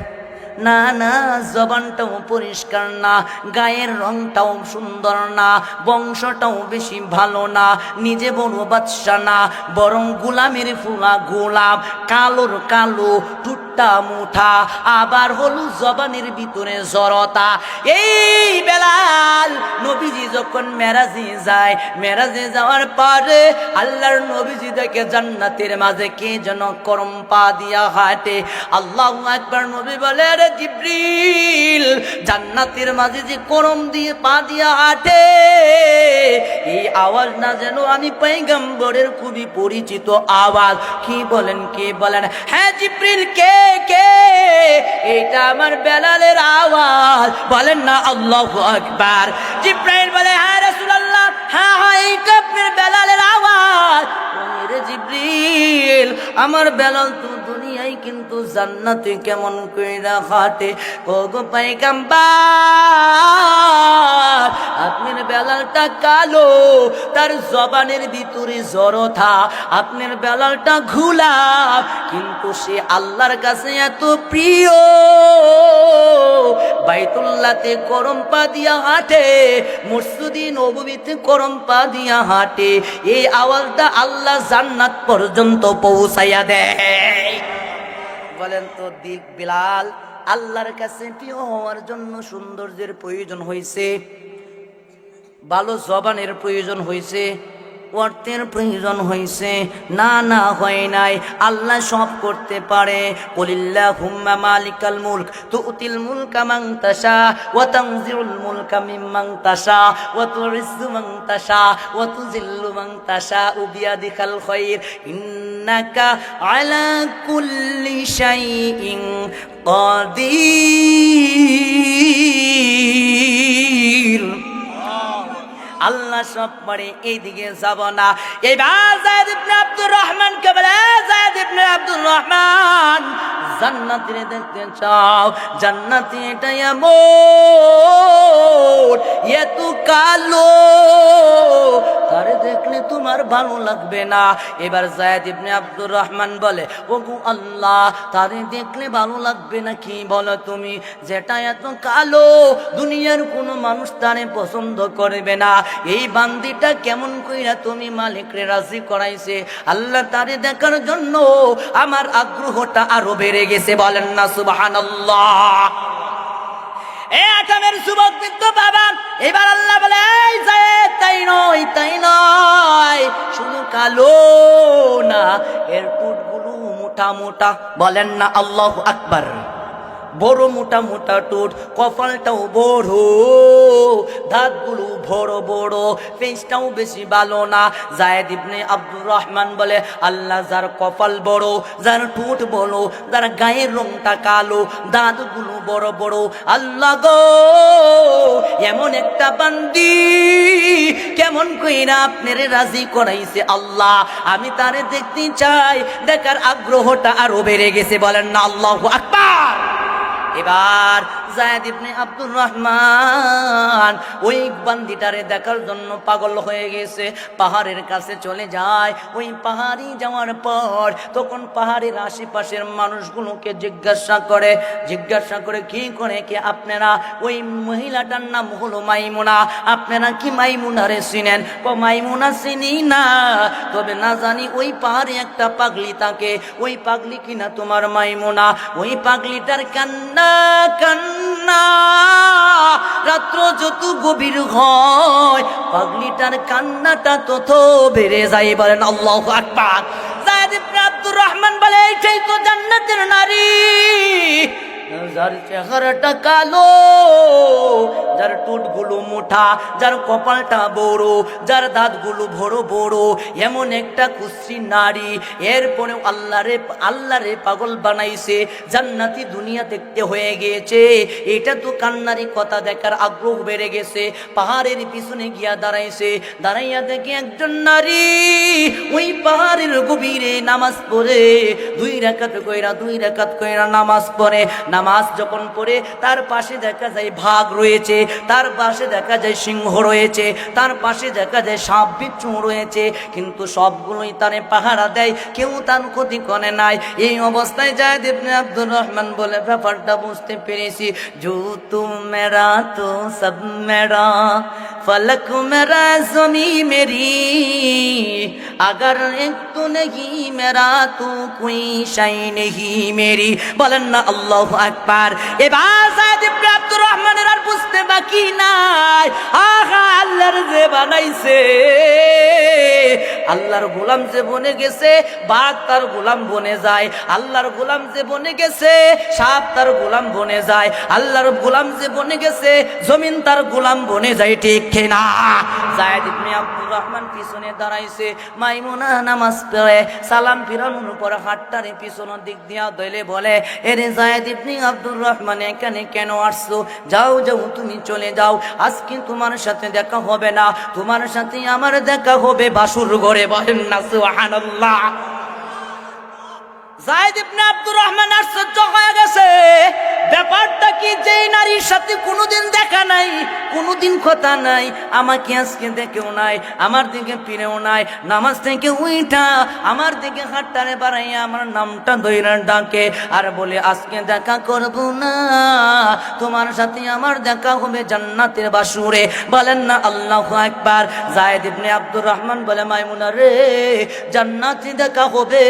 না না, জবানটাও পরিষ্কার না, গায়ের রংটাও সুন্দর না, বংশটাও বেশি ভালো না, নিজে বড় বাদশা না, বরং গোলামের ফুলা গোলাম, কালোর কালো, টুট্টা মুঠা, আবার হলু জবানের ভিতরে জড়তা। এই বেলাল নবীজি যখন মেরাজে যায়, মেরাজে যাওয়ার পরে আল্লাহর নবীজি দেখে জান্নাতের মাঝে কে যেন করম পা দিয়া হাঁটে। আল্লাহু আকবার। নবী বলে, আরে জিবরিল, জান্নাতের মাঝে যে করম দিয়ে পা দিয়া হাঁটে, এই আওয়াজ না যেন আমি পয়গম্বরের খুবই পরিচিত আওয়াজ। কি বলেন, কে বলেন? হ্যাঁ জিবরিল, কে কে? এটা আমার বেলালের আওয়াজ। বলেন না আল্লাহু আকবার। জিবরাইল বলে, হ্যাঁ রাসূলুল্লাহ, হ্যাঁ হ্যাঁ, এইটা আপনার বেলালের আওয়াজ। রে জিবরিল, আমার বেলাল তো দুনিয়ায়, কিন্তু জান্নাতে কেমন কইরা হাঁটে? ও গো পয়গম্বর, আপনার বেলালটা কালো, তার জবানের ভিতরে জড়তা, আপনার বেলালটা গোলাপ, কিন্তু সে আল্লাহর কাছে এত প্রিয়, বাইতুল্লাহতে করম পা দিয়া হাঁটে, মসজিদে নববীতে করম পা দিয়া হাঁটে। এই আওয়াজটা আল্লাহ জান্নাত পর্যন্ত পৌঁছাইয়া দেয়। বলেন তো দিক বিলাল, আল্লাহর কাছে প্রিয় হওয়ার জন্য সৌন্দর্যের প্রয়োজন হয়েছে, ভালো জবানের প্রয়োজন হয়েছে, অর্থের প্রয়োজন হয়েছে? না না, হয় নাই। আল্লাহ সব করতে পারে। কুলিল্লাহুম্মা মালিকাল মুলক তুতিল মুলকা মান তাশা ওয়া তানজিউল মুলকা মিম্মান তাশা ওয়া তুইজ্জু মান তাশা ওয়া তুযিল্লু মান তাশা বিয়াদিকাল খায়র ইন্নাকা আলা কুল্লি শাইইন কাদির। আল্লাহ সব পারে, এইদিকে যাব না। এইবার যায়েদ ইবনে আব্দুর রহমান কে বলে, যায়েদ ইবনে আব্দুর রহমান, জান্নাতে দেখতে চাও? জান্নাতে এটা এমন, এত কালো, তারে দেখলে তোমার ভালো লাগবে না। এবার যায়েদ ইবনে আব্দুর রহমান বলে, ওগো আল্লাহ, তারে দেখলে ভালো লাগবে না? কি বলো তুমি? যেটা এত কালো, দুনিয়ার কোনো মানুষ তারে পছন্দ করবে না। এই বান্দিটা কেমন কইরা তুমি মালিকরে রাজি করাইছে? আল্লাহ তারে দেখার জন্য আমার আগ্রহটা আরো বেড়ে গেছে। বলেন না সুবহানাল্লাহ। এ আকামের যুবক বৃদ্ধ বাবা, এবার আল্লাহ বলে, এই যায়েদ, তাই নয়, তাই নয়, শুধু কালো না, এর টুটগুলো মোটা মোটা। বলেন না আল্লাহু আকবার। বড় মোটা মোটা ঠোঁট, কপালটাও বড়, দাঁতগুলো বড় বড়, ফেসটাও বেশি ভালো না। যায়েদ ইবনে আব্দুর রহমান বলে, আল্লাহ যার কপাল বড়, যার ঠোঁট বড়, যার গায়ের রংটা কালো, দাঁতগুলো বড় বড়, আল্লাহ গো, এমন একটা বান্দি কেমন কইরা আপনার রাজি করাইছে আল্লাহ, আমি তারে দেখতে চাই। দেখার আগ্রহটা আরো বেড়ে গেছে। বলেন না আল্লাহু আকবার। এবার যায়েদ ইবনে আব্দুর রহমান ওই বান্দিটারে দেখার জন্য পাগল হয়ে গেছে, পাহাড়ের কাছে চলে যায়। ওই পাহাড়ি যাওয়ার পর তখন পাহাড়ের আশেপাশের মানুষগুলোকে জিজ্ঞাসা করে কি করে কি আপনারা, ওই মহিলাটার নাম হলো মাইমুনা, আপনারা কি মাইমুনারে চিনেন? মাইমুনা চিনি না, তবে না জানি ওই পাহাড়ে একটা পাগলি থাকে, ওই পাগলি কিনা তোমার মাইমুনা। ওই পাগলিটার কান্না রাত্র যত গভীর হয় পাগলিটার কান্নাটা তত বেড়ে যায়। বলেন আল্লাহু আকবার। যায়েদ ইবনে আব্দুর রহমান বলে এইটাই তো জান্নাতের নারী, যার চেহারাটা কালো, যার ঠোঁটগুলো মোটা, যার কপালটা বড়, যার দাঁতগুলো বড় বড়, এমন একটা কুশ্রী নারী। এরপরেও আল্লাহরে পাগল বানাইছে, জান্নাতি দুনিয়া দেখতে হয়ে গিয়েছে। এটা তো কান্নারি কথা দেখার আগ্রহ বেড়ে গেছে। পাহাড়ের পিছনে গিয়া দাঁড়াইয়া দেখে একজন নারী ওই পাহাড়ের গভীরে নামাজ পড়ে, দুই রাকাত কইরা নামাজ পড়ে। নামাজ যখন পড়ে তার পাশে দেখা যায় বাঘ রয়েছে, তার পাশে দেখা যায় সিংহ রয়েছে, তার পাশে দেখা যায় সাপ বিচ্ছু রয়েছে, কিন্তু সবগুলোই তারে পাহারা দেয়, কেউ তার ক্ষতি করে নাই। এই অবস্থায় যায়েদ ইবনে আব্দুর রহমান বলে ব্যাপারটা বুঝতে পেরেছি। জো তুম মেরা তো সব মেরা, ফলক মেরা জমি মেরি, अगर एक तू नहीं मेरा तो कोई शाई नहीं मेरी। বলেন না আল্লাহু আকবার। এবার যায়েদ ইবনে আব্দুর রহমানের আর বুঝতে বাকি নাই, আহা আল্লাহর যে বানাইছে, আল্লাহর গোলাম যে বনে গেছে, বাঘ তার গোলাম বনে যায়। আল্লাহর গোলাম যে বনে গেছে, সাপ তার গোলাম বনে যায়। আল্লাহর গোলাম যে বনে গেছে, জমিন তার গোলাম বনে যায়, ঠিক কিনা? যায়েদ ইবনে আব্দুর রহমান পিছনে দাঁড়াইছে, মাইমুনা নামাজ পড়ে সালাম ফিরানোর পর হাতটারে পিছনের দিক দিয়া দইলে বলে, এরে যায়েদ ইবনে আব্দুর রহমান এখানে কেন আসছো? যাও তুমি চলে যাও, আজকে তোমার সাথে দেখা হবে না, তোমার সাথে আমার দেখা হবে বাসুর ঘরে। বলেন না সুবহানাল্লাহ। যায়েদ ইবনে আব্দুর রহমান আশ্চর্য হয়ে গেছে, ব্যাপারটা কি? যেই নারীর সাথে কোনোদিন দেখা নাই, কোনোদিন কথা নাই, আমাকে আজকে দেখেও নাই, আমার দিকে ফিরেও নাই, নামাজ থেকে উইঠা আমার দিকে হাতটারে বাড়াইয়া আমার নামটা ধইরা ডাকে আর বলে, আজকে দেখা করব না, তোমার সাথে আমার দেখা হবে জান্নাতের বাসুরে। বলেন না আল্লাহু আকবার। যায়েদ ইবনে আব্দুর রহমান বলে, মাইমুনা রে, জান্নাতে দেখা হবে,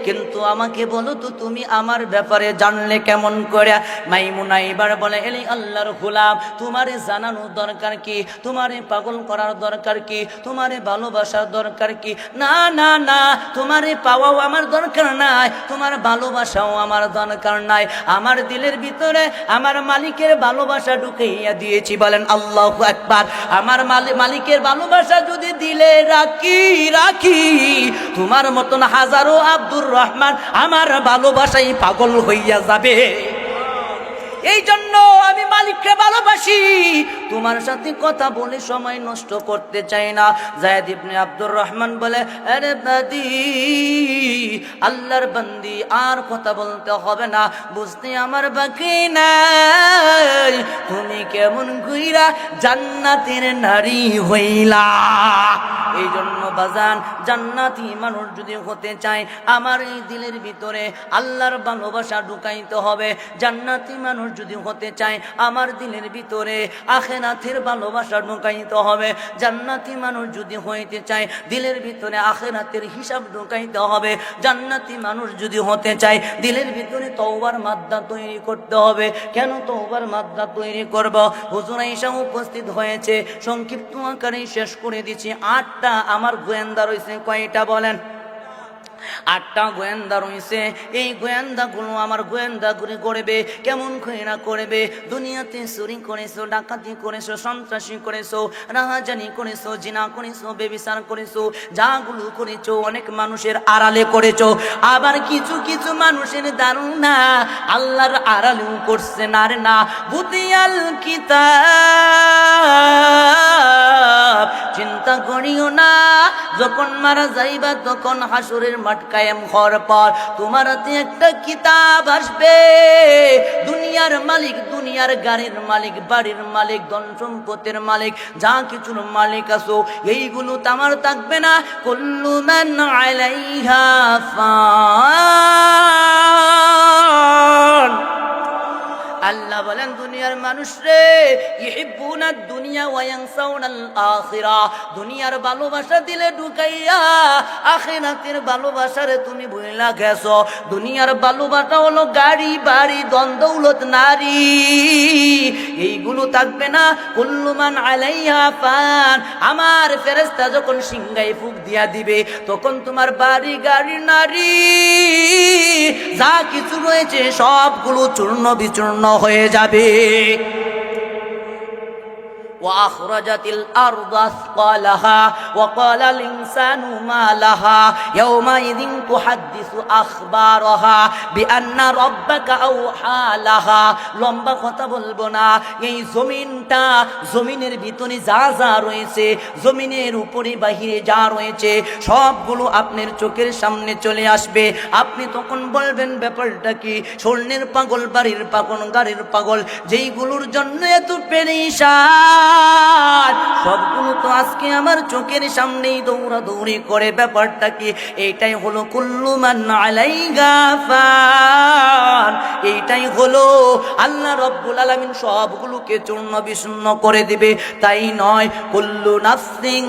কিন্তু আমাকে বলো তো তুমি আমার ব্যাপারে জানলে কেমন করে? মাইমুনা এবার বলে, এলি আল্লাহর গোলাম, তোমারে জানানো দরকার কি? তোমারে পাগল করার দরকার কি? তোমারে ভালোবাসার দরকার কি? না না না, তোমারে পাওয়াও আমার দরকার নাই, তোমার ভালোবাসাও আমার দরকার নাই। আমার দিলের ভিতরে আমার মালিকের ভালোবাসা ঢুকাইয়া দিয়েছি। বলেন আল্লাহু আকবার। আমার মালিকের ভালোবাসা যদি দিলে রাখি, তোমার মতন হাজারো আব্দুর রহমান আমার ভালোবাসাই পাগল হইয়া যাবে। এই জন্য আমি মালিককে ভালোবাসি, তোমার সাথে কথা বলে সময় নষ্ট করতে চাই না। যায়েদ ইবনে আব্দুর রহমান বলে, আরে বাদি, আল্লাহর বান্দি, আর কথা বলতে হবে না, বুঝতে আমার বাকি নাই, তুমি কেমন কইরা জান্নাতের নারী হইলা। এই জন্য বাজান, জান্নাতি মানুষ যদি হতে চায়, আমার এই দিলের ভিতরে আল্লাহর ভালোবাসা ঢুকাইতে হবে। জান্নাতি মানুষ যদি হতে চায়, আমার দিলের ভিতরে আখিরাতের ভালোবাসা ঢুকাইতে হবে। জান্নাতি মানুষ যদি হইতে চায়, দিলের ভিতরে আখিরাতের হিসাব ঢুকাইতে হবে। জান্নাতি মানুষ যদি হতে চায়, দিলের ভিতরে তওবার মাদ্দা তৈরি করতে হবে। কেন তওবার মাদ্দা তৈরি করব? হুজুর আয়েশা উপস্থিত হয়েছে, সংক্ষিপ্ত আকারে শেষ করে দিচ্ছি। 8টা আমার গোয়েন্দা রয়েছে। কয়টা বলেন? 8টা গোয়েন্দা রয়েছে। এই গোয়েন্দাগুলো আমার গোয়েন্দাগুলি করবে। কেমন করে না করবে? দুনিয়াতে চুরি করেছো, ডাকাতি করেছো, সন্ত্রাসী করেছো, রাহাজানি করেছো, জিনা করেছো, বেবিচার করেছো, যাগুলো করেছো অনেক মানুষের আড়ালে করেছো। আবার কিছু কিছু মানুষের ধারণা আল্লাহর আড়ালেও করছে না রে না। বুদিয়াল কিতাব, চিন্তা করিও না, যখন মারা যাইবা তখন হাসরের মাঠ কায়েম হওয়ার পর তোমার হাতে একটা কিতাব আসবে। দুনিয়ার মালিক, দুনিয়ার গাড়ির মালিক, বাড়ির মালিক, ধন সম্পদের মালিক, যা কিছুর মালিক আছো, এইগুলো আমার থাকবে না। কুল্লু মান আলাইহা ফান। আল্লাহ বলেন দুনিয়ার মানুষ রে, ইহিব্বুনা দুনিয়া ওয়া ইয়ানসাউনাল আখিরা, দুনিয়ার ভালোবাসা দিলে ঢুকাইয়া আখিরাতের ভালোবাসারে তুমি ভুইলা গেছো। দুনিয়ার ভালোবাসা হলো গাড়ি, বাড়ি, ধন দৌলত, নারী, এইগুলো থাকবে না। কুল্লু মান আলাইহা ফান। আমার ফেরেশতা যখন সিংহায় ফুঁক দিয়া দিবে তখন তোমার বাড়ি, গাড়ি, নারী, যা কিছু রয়েছে সবগুলো চূর্ণ বিচূর্ণ হয়ে যাবে। وأخرجت الأرض أثقالها وقال الإنسان ما لها يومئذ تحدث أخبارها بأن ربك أوحى لها। লম্বা কথা বলবো না, এই জমিনটা, জমিনের ভিতরে যা যা রয়েছে, জমিনের উপরে বাহিরে যা রয়েছে সবগুলো আপনার চোখের সামনে চলে আসবে। আপনি তখন বলবেন ব্যাপারটা কি? স্বর্ণের পাগল, বাড়ির পাগল, গাড়ির পাগল, যেইগুলোর জন্য এত পেরেশান, সবগুলো তো আজকে আমার চোখের সামনেই দৌড়াদৌড়ি করে। ব্যাপারটা কি? এইটাই হলো কুল্লু মান আলাইহা ফান। এইটাই হলো আল্লাহ রাব্বুল আলামিন সবগুলোকে চূর্ণ বিচূর্ণ করে দিবে। তাই নয়, কুল্লু নাফসিন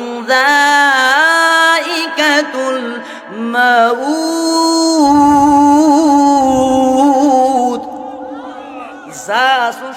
যায়িকাতুল মাউত,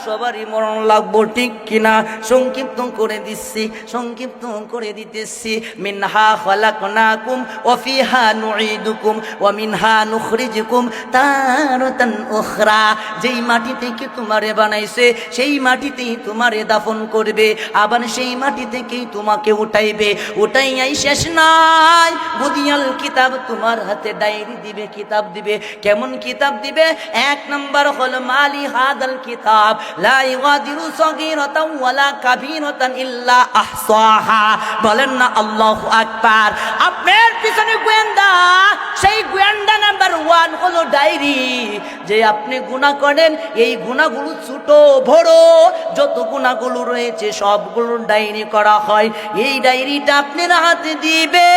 সবারই মরণ লাগবো, ঠিক কিনা? সংক্ষিপ্ত করে দিচ্ছি, সংক্ষিপ্ত করে দিতেছি। মিনহা খালাকনাকুম ওয়া ফিহা নুঈদুকুম ওয়া মিনহা নুখরিজুকুম তারাতান উখরা। যেই মাটি থেকে তোমারে বানাইছে সেই মাটিতেই তোমারে দাফন করবে, আবার সেই মাটি থেকেই তোমাকে উঠাইবে। উঠাইয়াই শেষ নাই, বুদিয়াল কিতাব, তোমার হাতে ডায়েরি দিবে, কিতাব দিবে। কেমন কিতাব দিবে? এক নাম্বার হল মালি হাদাল কিতাব লা ইগাদিরু সগীরাতাও ওয়ালা কাবীরাতান ইল্লা আহসাহা। বলেন না আল্লাহু আকবার। আপনার পিছনে গোয়েন্দা, সেই গোয়েন্দা নাম্বার 1 হলো ডায়েরি। যে আপনি গুনাহ করেন, এই গুনাহগুলো ছোট বড় যত গুনাহগুলো রয়েছে সবগুলো ডায়েরি করা হয়। এই ডায়েরিটা আপনার হাতে দিবে।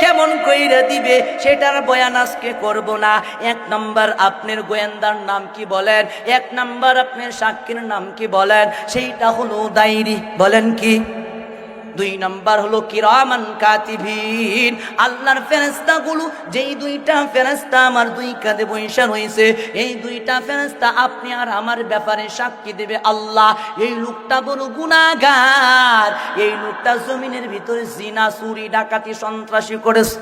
কেমন কইরা দিবে সেটার বয়ান আজকে করব না। এক নাম্বার আপনার গোয়েন্দার নাম কি বলেন? এক নাম্বার আপনার সাক্ষীর নাম কি বলেন? সেইটা হলো ডায়েরি। বলেন কি? 2 নাম্বার হলো কিরামান কাতিবিন, আল্লাহর ফেরেশতাগুলো। যেই 2টা ফেরেশতা আমার 2 কাঁধে বৈশা রয়েছে, এই 2টা ফেরেশতা আপনি আর আমার ব্যাপারে সাক্ষী দেবে। আল্লাহ, এই লোকটা বড় গুনাহগার, এই লোকটা জমিনের ভিতরে জিনা, চুরি, ডাকাতি, সন্ত্রাসী করেছে।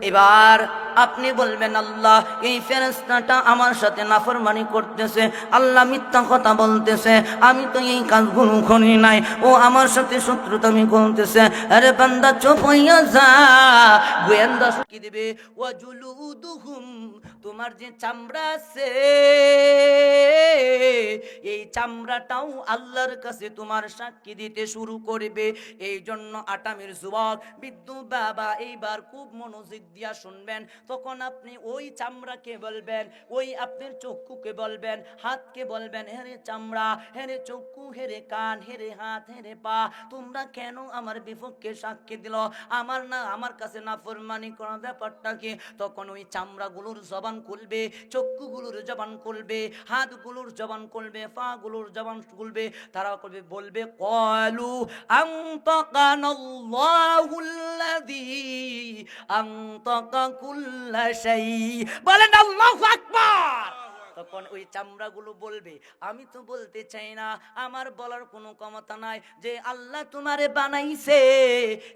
এবার আপনি বলবেন আল্লাহ, এই ফেরেশতাটা আমার সাথে নাফরমানি করতেছে, আল্লাহ মিথ্যা কথা বলতেছে, আমি তো এই কাজগুলো করি নাই, ও আমার সাথে শত্রুতামি করতেছে। আরে বান্দা চুপ হইয়া যা। গোয়েন্দা কি দিবে? ওয়াজুলুদুহুম, তোমার যে চামড়া আছে এই চামড়াটাও আল্লাহর কাছে তোমার সাক্ষী দিতে শুরু করবে। এই জন্য আটামের যুবক, বৃদ্ধ বাবা, এইবার খুব মনোযোগ দিয়া শুনবেন। তখন আপনি ওই চামড়াকে বলবেন, ওই আপনার চক্ষুকে বলবেন, হাতকে বলবেন, হেরে চামড়া, হেরে চক্ষু, হেরে কান, হেরে হাত, হেরে পা, তোমরা কেন আমার বিপক্ষে সাক্ষী দিল? আমার না, আমার কাছে নাফরমানি করার ব্যাপারটা কি? তখন ওই চামড়াগুলোর জবান খুলবে, চক্ষুগুলোর জবান খুলবে, হাতগুলোর জবান খুলবে, পা গুলোর জবান খুলবে। তারা করবে, বলবে ক্বালু আনতাকানাল্লাহুল্লাযী আনতাকা কুল্লা শাই। বলেন আল্লাহু আকবার। তখন ওই চামড়াগুলো বলবে, আমি তো বলতে চাই না, আমার বলার কোনো ক্ষমতা নাই। যে আল্লাহ তোমারে বানাইছে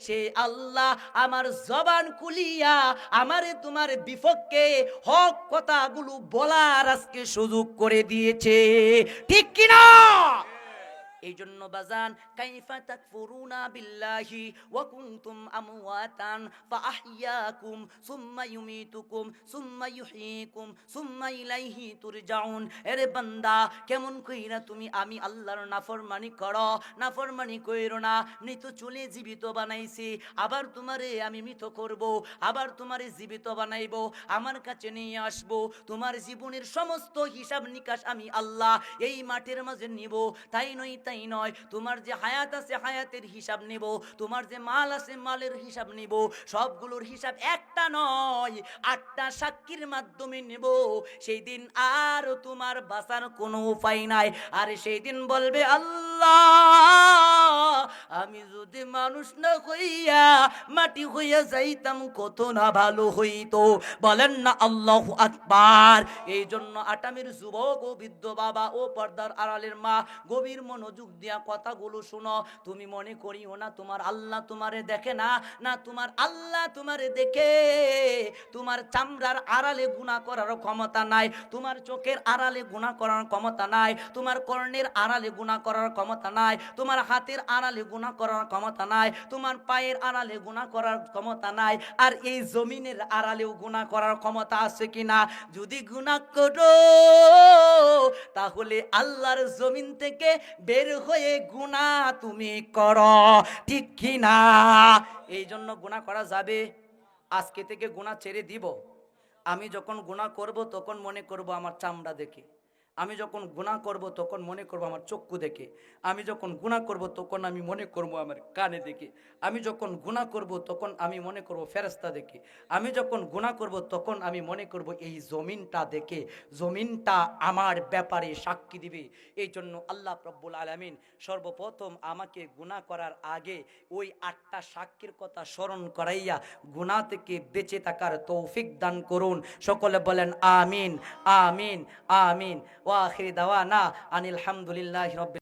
সে আল্লাহ আমার জবান খুলিয়া আমারে তোমার বিপক্ষে হক কথাগুলো বলার আজকে সুযোগ করে দিয়েছে, ঠিক কিনা? এই জন্য বাজান, কাইফা তাকফুরুনা বিল্লাহি ওয়া কুনতুম আমওয়াতান ফাআহইয়াকুম সুম্মা ইউমীতুকুম সুম্মা ইউহয়ীকুম সুম্মা ইলাইহি তুরজাউন। এরে বান্দা, কেমন কইরা তুমি আমি আল্লাহর নাফরমানি করো? নাফরমানি কইরো না। মৃত চুলে জীবিত বানাইছি, আবার তোমারে আমি মৃত করব, আবার তোমারে জীবিত বানাইবো, আমার কাছে নিয়ে আসবো। তোমার জীবনের সমস্ত হিসাব নিকাশ আমি আল্লাহ এই মাঠের মাঝে নিব। তাই নয়, তোমার যে হায়াত আছে হায়াতের হিসাব নিব, তোমার যে মাল আছে মালের হিসাব নিব। সবগুলোর হিসাব একটা নয়, 8টা সাক্ষীর মাধ্যমে নেব। সেই দিন আর তোমার বাঁচার কোনো উপায় নাই। আর সেই দিন বলবে আল্লাহ, আমি যদি মানুষ না হইয়া মাটি হইয়া যাইতাম কত না ভালো হইতো। বলেন না আল্লাহু আকবার। এই জন্য আটামের যুবক ও বৃদ্ধ বাবা ও পর্দার আড়ালের মা, গভীর মনোযোগ দিয়া কথাগুলো শুনো। তুমি মনে করিও না তোমার আল্লাহ তোমারে দেখে না, না তোমার আল্লাহ তোমারে দেখে। তোমার চামড়ার আড়ালে গুনাহ করার ক্ষমতা নাই, তোমার চোখের আড়ালে গুনাহ করার ক্ষমতা নাই, তোমার কর্ণের আড়ালে গুনাহ করার ক্ষমতা নাই, তোমার হাতের আড়ালে গুনাহ করার ক্ষমতা নাই, তোমার পায়ের আড়ালে গুনাহ করার ক্ষমতা নাই। আর এই জমিনের আড়ালেও গুনাহ করার ক্ষমতা আছে কিনা? যদি গুনাহ করো তাহলে আল্লাহর জমিন থেকে বের হয়ে গুনাহ তুমি করো, ঠিক কিনা? এই জন্য গুনাহ করা যাবে। আজকে থেকে গুনাহ ছেড়ে দিব। আমি যখন গুনাহ করব তখন মনে করব আমার চামড়া দেখে, আমি যখন গুনাহ করব তখন মনে করব আমার চক্ষু দেখে, আমি যখন গুনাহ করব তখন আমি মনে করব আমার কানে দেখে, আমি যখন গুনাহ করব তখন আমি মনে করব ফেরেশতা দেখে, আমি যখন গুনাহ করব তখন আমি মনে করব এই জমিনটা দেখে। জমিনটা আমার ব্যাপারে সাক্ষী দিবে। এই জন্য আল্লাহ রব্বুল আলামিন সর্বপ্রথম আমাকে গুনাহ করার আগে ওই 8টা সাক্ষীর কথা স্মরণ করাইয়া গুনাহ থেকে বেঁচে থাকার তৌফিক দান করুন। সকলে বলেন আমিন, আমিন, আমিন। ওয়া আখিরি দাওয়ানা আনিল হামদুলিল্লাহি রাব্বিল